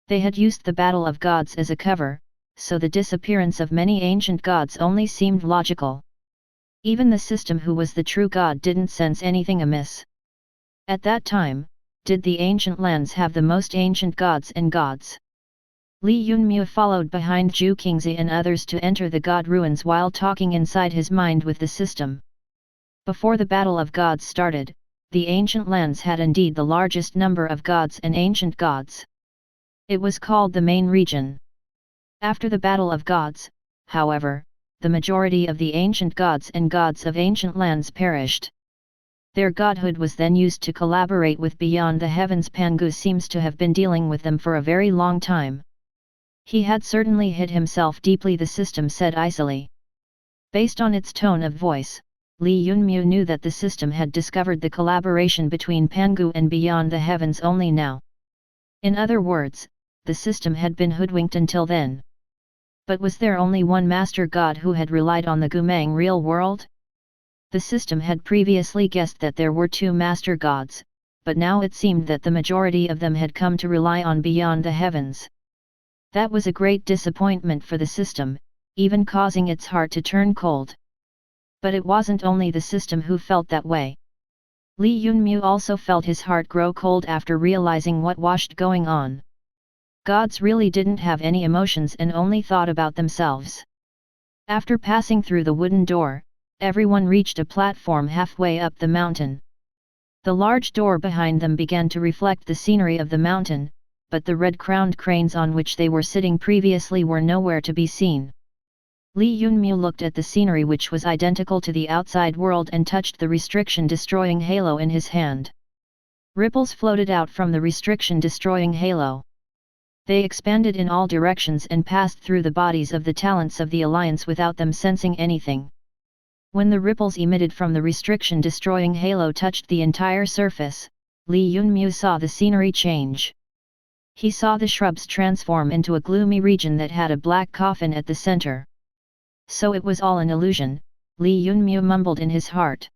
They had used the battle of gods as a cover, so the disappearance of many ancient gods only seemed logical. Even the system who was the true god didn't sense anything amiss. At that time, did the ancient lands have the most ancient gods and gods? Li Yunmu followed behind Zhu Qingzi and others to enter the god ruins while talking inside his mind with the system. Before the battle of gods started, the ancient lands had indeed the largest number of gods and ancient gods. It was called the main region. After the battle of gods, however, the majority of the ancient gods and gods of ancient lands perished. Their godhood was then used to collaborate with Beyond the Heavens. Pangu seems to have been dealing with them for a very long time. He had certainly hid himself deeply, the system said icily. Based on its tone of voice, Li Yunmu knew that the system had discovered the collaboration between Pangu and Beyond the Heavens only now. In other words, the system had been hoodwinked until then. But was there only one Master God who had relied on the Gumang real world? The system had previously guessed that there were two Master Gods, but now it seemed that the majority of them had come to rely on beyond the heavens. That was a great disappointment for the system, even causing its heart to turn cold. But it wasn't only the system who felt that way. Li Yunmu also felt his heart grow cold after realizing what was going on. Gods really didn't have any emotions and only thought about themselves. After passing through the wooden door, everyone reached a platform halfway up the mountain. The large door behind them began to reflect the scenery of the mountain, but the red-crowned cranes on which they were sitting previously were nowhere to be seen. Li Yunmu looked at the scenery, which was identical to the outside world, and touched the restriction-destroying halo in his hand. Ripples floated out from the restriction-destroying halo. They expanded in all directions and passed through the bodies of the talents of the Alliance without them sensing anything. When the ripples emitted from the restriction-destroying halo touched the entire surface, Li Yunmu saw the scenery change. He saw the shrubs transform into a gloomy region that had a black coffin at the center. So it was all an illusion, Li Yunmu mumbled in his heart.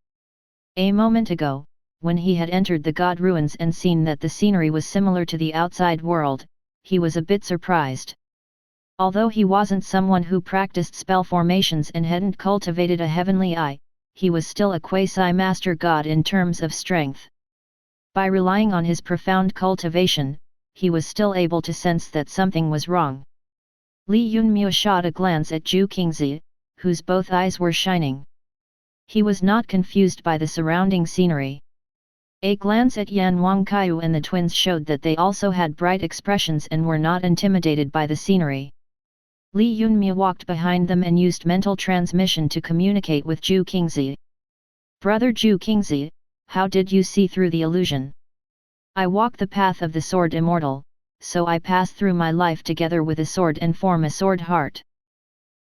A moment ago, when he had entered the god ruins and seen that the scenery was similar to the outside world, he was a bit surprised. Although he wasn't someone who practiced spell formations and hadn't cultivated a heavenly eye, he was still a quasi-master god in terms of strength. By relying on his profound cultivation, he was still able to sense that something was wrong. Li Yunmu shot a glance at Zhu Qingzi, whose both eyes were shining. He was not confused by the surrounding scenery. A glance at Yan Wanqiu and the twins showed that they also had bright expressions and were not intimidated by the scenery. Li Yunmu walked behind them and used mental transmission to communicate with Zhu Qingzi. Brother Zhu Qingzi, how did you see through the illusion? I walk the path of the sword immortal, so I pass through my life together with a sword and form a sword heart.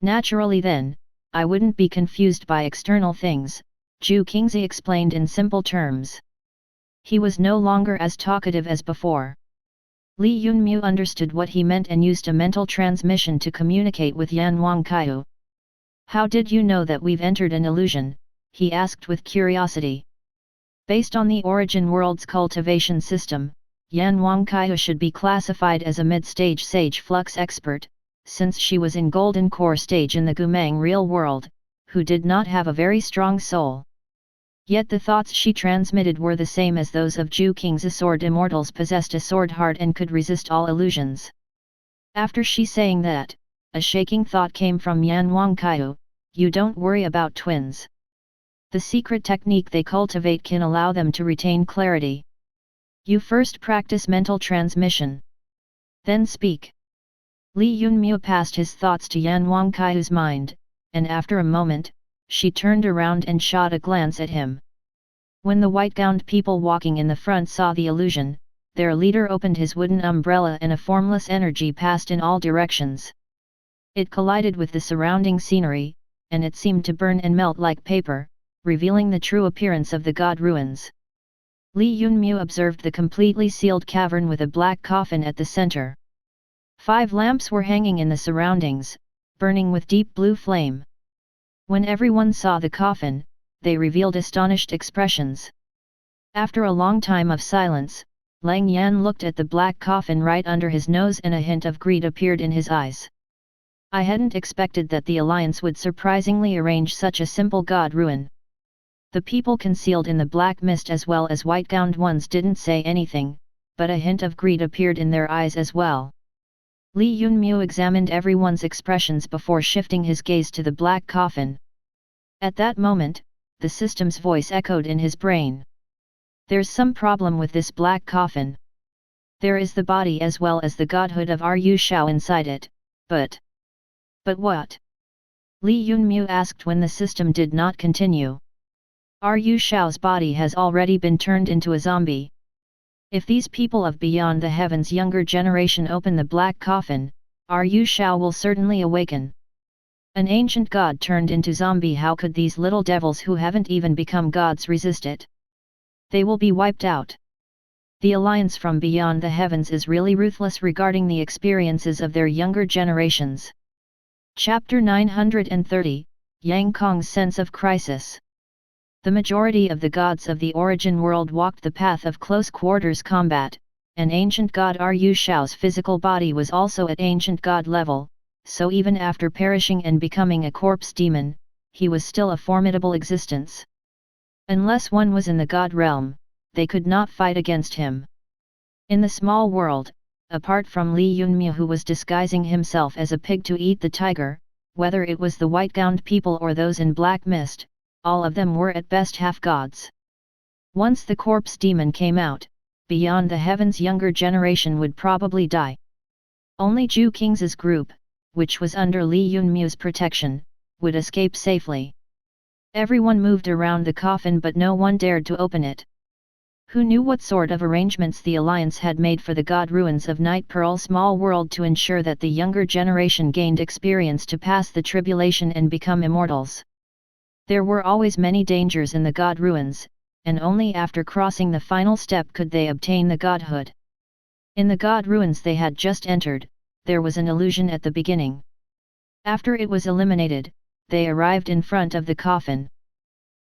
Naturally then, I wouldn't be confused by external things, Zhu Qingzi explained in simple terms. He was no longer as talkative as before. Li Yunmu understood what he meant and used a mental transmission to communicate with Yan Wanqiu. How did you know that we've entered an illusion? He asked with curiosity. Based on the origin world's cultivation system, Yan Wanqiu should be classified as a mid-stage sage flux expert, since she was in golden core stage in the Gumang real world, who did not have a very strong soul. Yet the thoughts she transmitted were the same as those of Zhu Qingzi. Sword immortals possessed a sword heart and could resist all illusions. After she saying that, a shaking thought came from Yan Wanqiu, you don't worry about twins. The secret technique they cultivate can allow them to retain clarity. You first practice mental transmission. Then speak. Li Yunmu passed his thoughts to Yan Wanqiu's mind, and after a moment, she turned around and shot a glance at him. When the white-gowned people walking in the front saw the illusion, their leader opened his wooden umbrella and a formless energy passed in all directions. It collided with the surrounding scenery, and it seemed to burn and melt like paper, revealing the true appearance of the god ruins. Li Yunmu observed the completely sealed cavern with a black coffin at the center. 5 lamps were hanging in the surroundings, burning with deep blue flame. When everyone saw the coffin, they revealed astonished expressions. After a long time of silence, Leng Yan looked at the black coffin right under his nose and a hint of greed appeared in his eyes. I hadn't expected that the Alliance would surprisingly arrange such a simple god ruin. The people concealed in the black mist as well as white-gowned ones didn't say anything, but a hint of greed appeared in their eyes as well. Li Yunmu examined everyone's expressions before shifting his gaze to the black coffin. At that moment, the system's voice echoed in his brain. There's some problem with this black coffin. There is the body as well as the godhood of Shou inside it, but what? Li Yunmu asked when the system did not continue. Shou's body has already been turned into a zombie. If these people of Beyond the Heavens younger generation open the black coffin, Shou will certainly awaken. An ancient god turned into zombie, how could these little devils who haven't even become gods resist it? They will be wiped out. The alliance from beyond the heavens is really ruthless regarding the experiences of their younger generations. Chapter 930, Yang Kong's Sense of Crisis. The majority of the gods of the origin world walked the path of close quarters combat, and ancient god Ru Shao's physical body was also at ancient god level, so even after perishing and becoming a corpse demon, he was still a formidable existence. Unless one was in the god realm, they could not fight against him. In the small world, apart from Li Yunmu who was disguising himself as a pig to eat the tiger, whether it was the white-gowned people or those in black mist, all of them were at best half-gods. Once the corpse demon came out, beyond the heavens younger generation would probably die. Only Zhu King's group, which was under Li Yunmu's protection, would escape safely. Everyone moved around the coffin but no one dared to open it. Who knew what sort of arrangements the alliance had made for the god ruins of Night Pearl small world to ensure that the younger generation gained experience to pass the tribulation and become immortals. There were always many dangers in the god ruins, and only after crossing the final step could they obtain the godhood. In the god ruins they had just entered, there was an illusion at the beginning. After it was eliminated, they arrived in front of the coffin.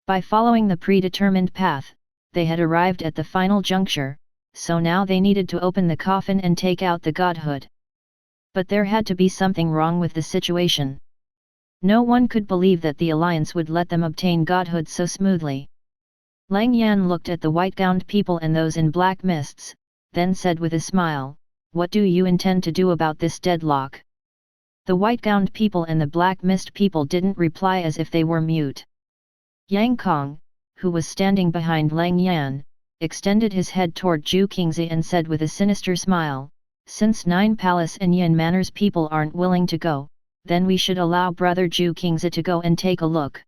By following the predetermined path, they had arrived at the final juncture, so now they needed to open the coffin and take out the godhood. But there had to be something wrong with the situation. No one could believe that the alliance would let them obtain godhood so smoothly. Leng Yan looked at the white-gowned people and those in black mists, then said with a smile, "What do you intend to do about this deadlock?" The white-gowned people and the black mist people didn't reply as if they were mute. Yang Kong, who was standing behind Leng Yan, extended his head toward Zhu Qingzi and said with a sinister smile, "Since 9 Palace and Yin Manor's people aren't willing to go, then we should allow brother Zhu Qingzi to go and take a look.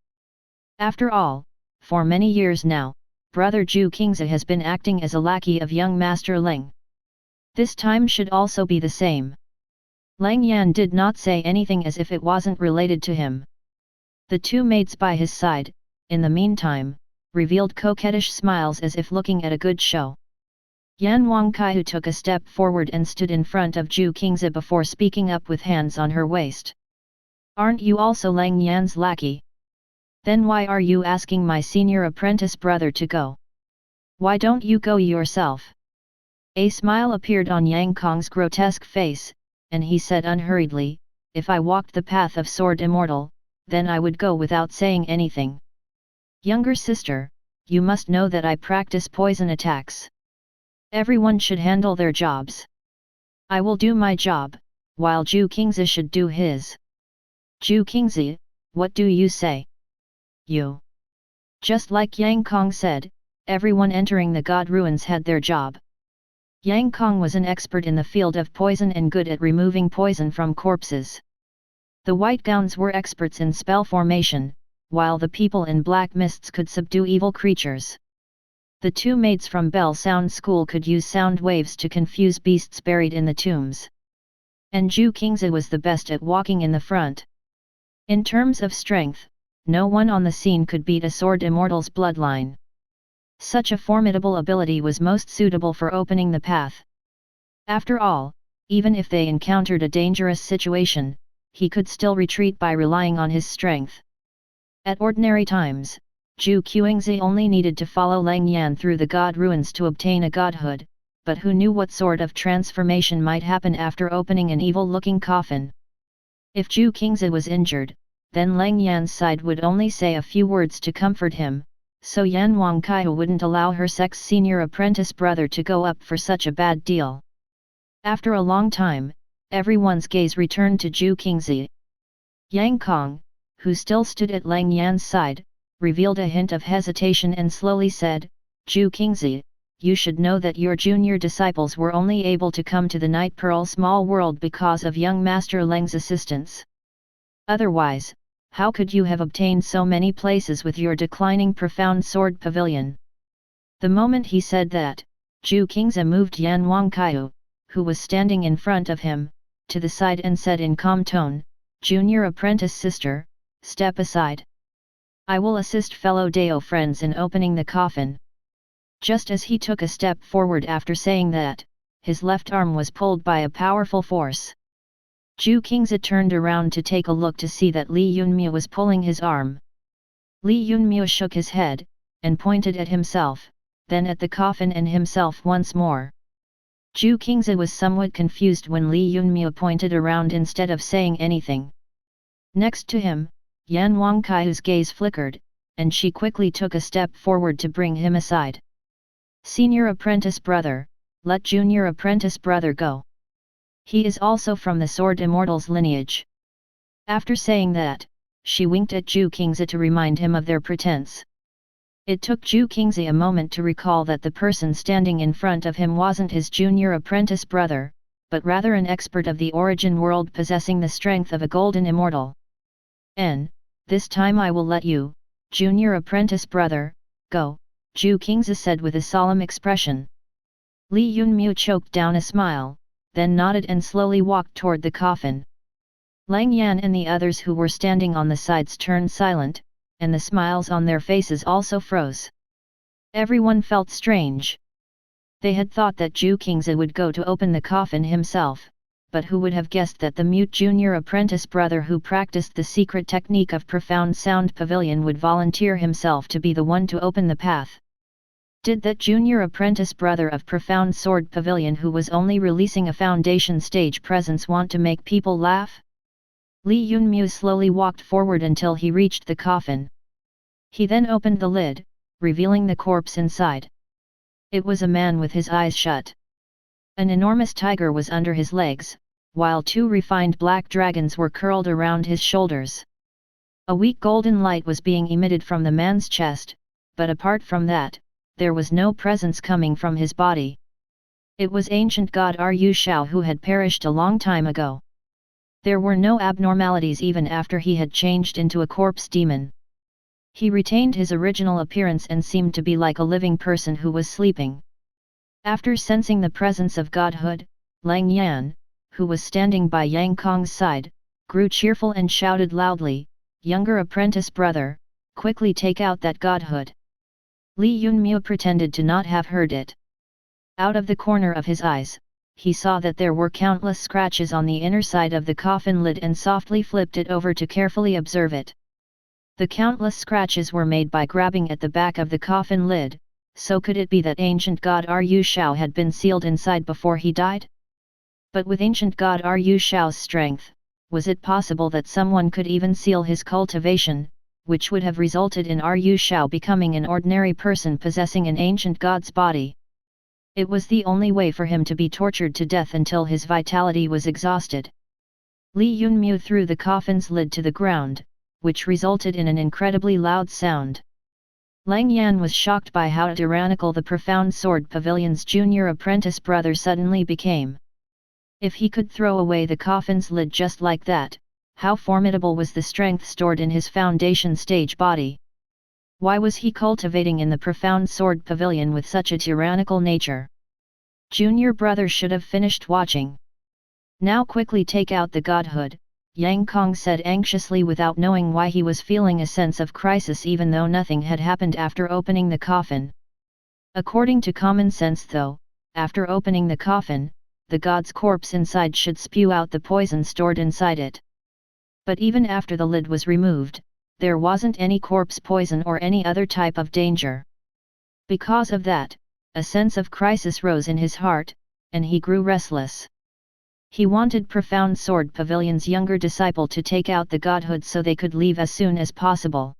After all, for many years now, brother Zhu Qingzi has been acting as a lackey of young Master Leng. This time should also be the same." Leng Yan did not say anything as if it wasn't related to him. The two maids by his side, in the meantime, revealed coquettish smiles as if looking at a good show. Yan Wanqiu took a step forward and stood in front of Zhu Qingzi before speaking up with hands on her waist. "Aren't you also Leng Yan's lackey? Then why are you asking my senior apprentice brother to go? Why don't you go yourself?" A smile appeared on Yang Kong's grotesque face, and he said unhurriedly, "If I walked the path of sword immortal, then I would go without saying anything. Younger sister, you must know that I practice poison attacks. Everyone should handle their jobs. I will do my job, while Zhu Qingzi should do his." "Zhu Qingzi, what do you say?" "You." Just like Yang Kong said, everyone entering the god ruins had their job. Yang Kong was an expert in the field of poison and good at removing poison from corpses. The white gowns were experts in spell formation, while the people in black mists could subdue evil creatures. The two maids from Bell Sound School could use sound waves to confuse beasts buried in the tombs. And Zhu Qingzi was the best at walking in the front. In terms of strength, no one on the scene could beat a sword immortal's bloodline. Such a formidable ability was most suitable for opening the path. After all, even if they encountered a dangerous situation, he could still retreat by relying on his strength. At ordinary times, Zhu Qingzi only needed to follow Leng Yan through the god ruins to obtain a godhood, but who knew what sort of transformation might happen after opening an evil-looking coffin? If Zhu Qingzi was injured, then Leng Yan's side would only say a few words to comfort him, so Yan Wanqiu wouldn't allow her sex senior apprentice brother to go up for such a bad deal. After a long time, everyone's gaze returned to Zhu Qingzi. Yang Kong, who still stood at Leng Yan's side, revealed a hint of hesitation and slowly said, "Zhu Qingzi, you should know that your junior disciples were only able to come to the Night Pearl small world because of young Master Leng's assistance. Otherwise, how could you have obtained so many places with your declining profound sword pavilion?" The moment he said that, Zhu Qingzi moved Yan Wanqiu, who was standing in front of him, to the side and said in calm tone, "Junior apprentice sister, step aside. I will assist fellow Dao friends in opening the coffin." Just as he took a step forward after saying that, his left arm was pulled by a powerful force. Zhu Qingzi turned around to take a look to see that Li Yunmiu was pulling his arm. Li Yunmiu shook his head, and pointed at himself, then at the coffin and himself once more. Zhu Qingzi was somewhat confused when Li Yunmiu pointed around instead of saying anything. Next to him, Yan Wanqiu's gaze flickered, and she quickly took a step forward to bring him aside. Senior apprentice brother, let junior apprentice brother go. He is also from the Sword Immortals lineage. After saying that, she winked at Zhu Qingzi to remind him of their pretense. It took Zhu Qingzi a moment to recall that the person standing in front of him wasn't his junior apprentice brother, but rather an expert of the origin world possessing the strength of a golden immortal. This time I will let you, junior apprentice brother, go, Zhu Qingzi said with a solemn expression. Li Yunmiu choked down a smile, then nodded and slowly walked toward the coffin. Leng Yan and the others who were standing on the sides turned silent, and the smiles on their faces also froze. Everyone felt strange. They had thought that Zhu Qingzi would go to open the coffin himself, but who would have guessed that the mute junior apprentice brother who practiced the secret technique of profound sound pavilion would volunteer himself to be the one to open the path. Did that junior apprentice brother of profound sword pavilion who was only releasing a foundation stage presence want to make people laugh? Li Yunmiu slowly walked forward until he reached the coffin. He then opened the lid, revealing the corpse inside. It was a man with his eyes shut. An enormous tiger was under his legs, while two refined black dragons were curled around his shoulders. A weak golden light was being emitted from the man's chest, but apart from that, there was no presence coming from his body. It was ancient god Shou who had perished a long time ago. There were no abnormalities even after he had changed into a corpse demon. He retained his original appearance and seemed to be like a living person who was sleeping. After sensing the presence of godhood, Leng Yan, who was standing by Yang Kong's side, grew cheerful and shouted loudly, "Younger apprentice brother, quickly take out that godhood." Li Yunmiu pretended to not have heard it. Out of the corner of his eyes, he saw that there were countless scratches on the inner side of the coffin lid and softly flipped it over to carefully observe it. The countless scratches were made by grabbing at the back of the coffin lid, so could it be that ancient god Shou had been sealed inside before he died? But with ancient god Shou's strength, was it possible that someone could even seal his cultivation, which would have resulted in Shou becoming an ordinary person possessing an ancient god's body? It was the only way for him to be tortured to death until his vitality was exhausted. Li Yunmiu threw the coffin's lid to the ground, which resulted in an incredibly loud sound. Leng Yan was shocked by how tyrannical the profound sword pavilion's junior apprentice brother suddenly became. If he could throw away the coffin's lid just like that, how formidable was the strength stored in his foundation stage body? Why was he cultivating in the profound sword pavilion with such a tyrannical nature? Junior brother should have finished watching. Now quickly take out the godhood, Yang Kong said anxiously without knowing why he was feeling a sense of crisis even though nothing had happened after opening the coffin. According to common sense though, after opening the coffin, the god's corpse inside should spew out the poison stored inside it. But even after the lid was removed, there wasn't any corpse poison or any other type of danger. Because of that, a sense of crisis rose in his heart, and he grew restless. He wanted Profound Sword Pavilion's younger disciple to take out the godhood so they could leave as soon as possible.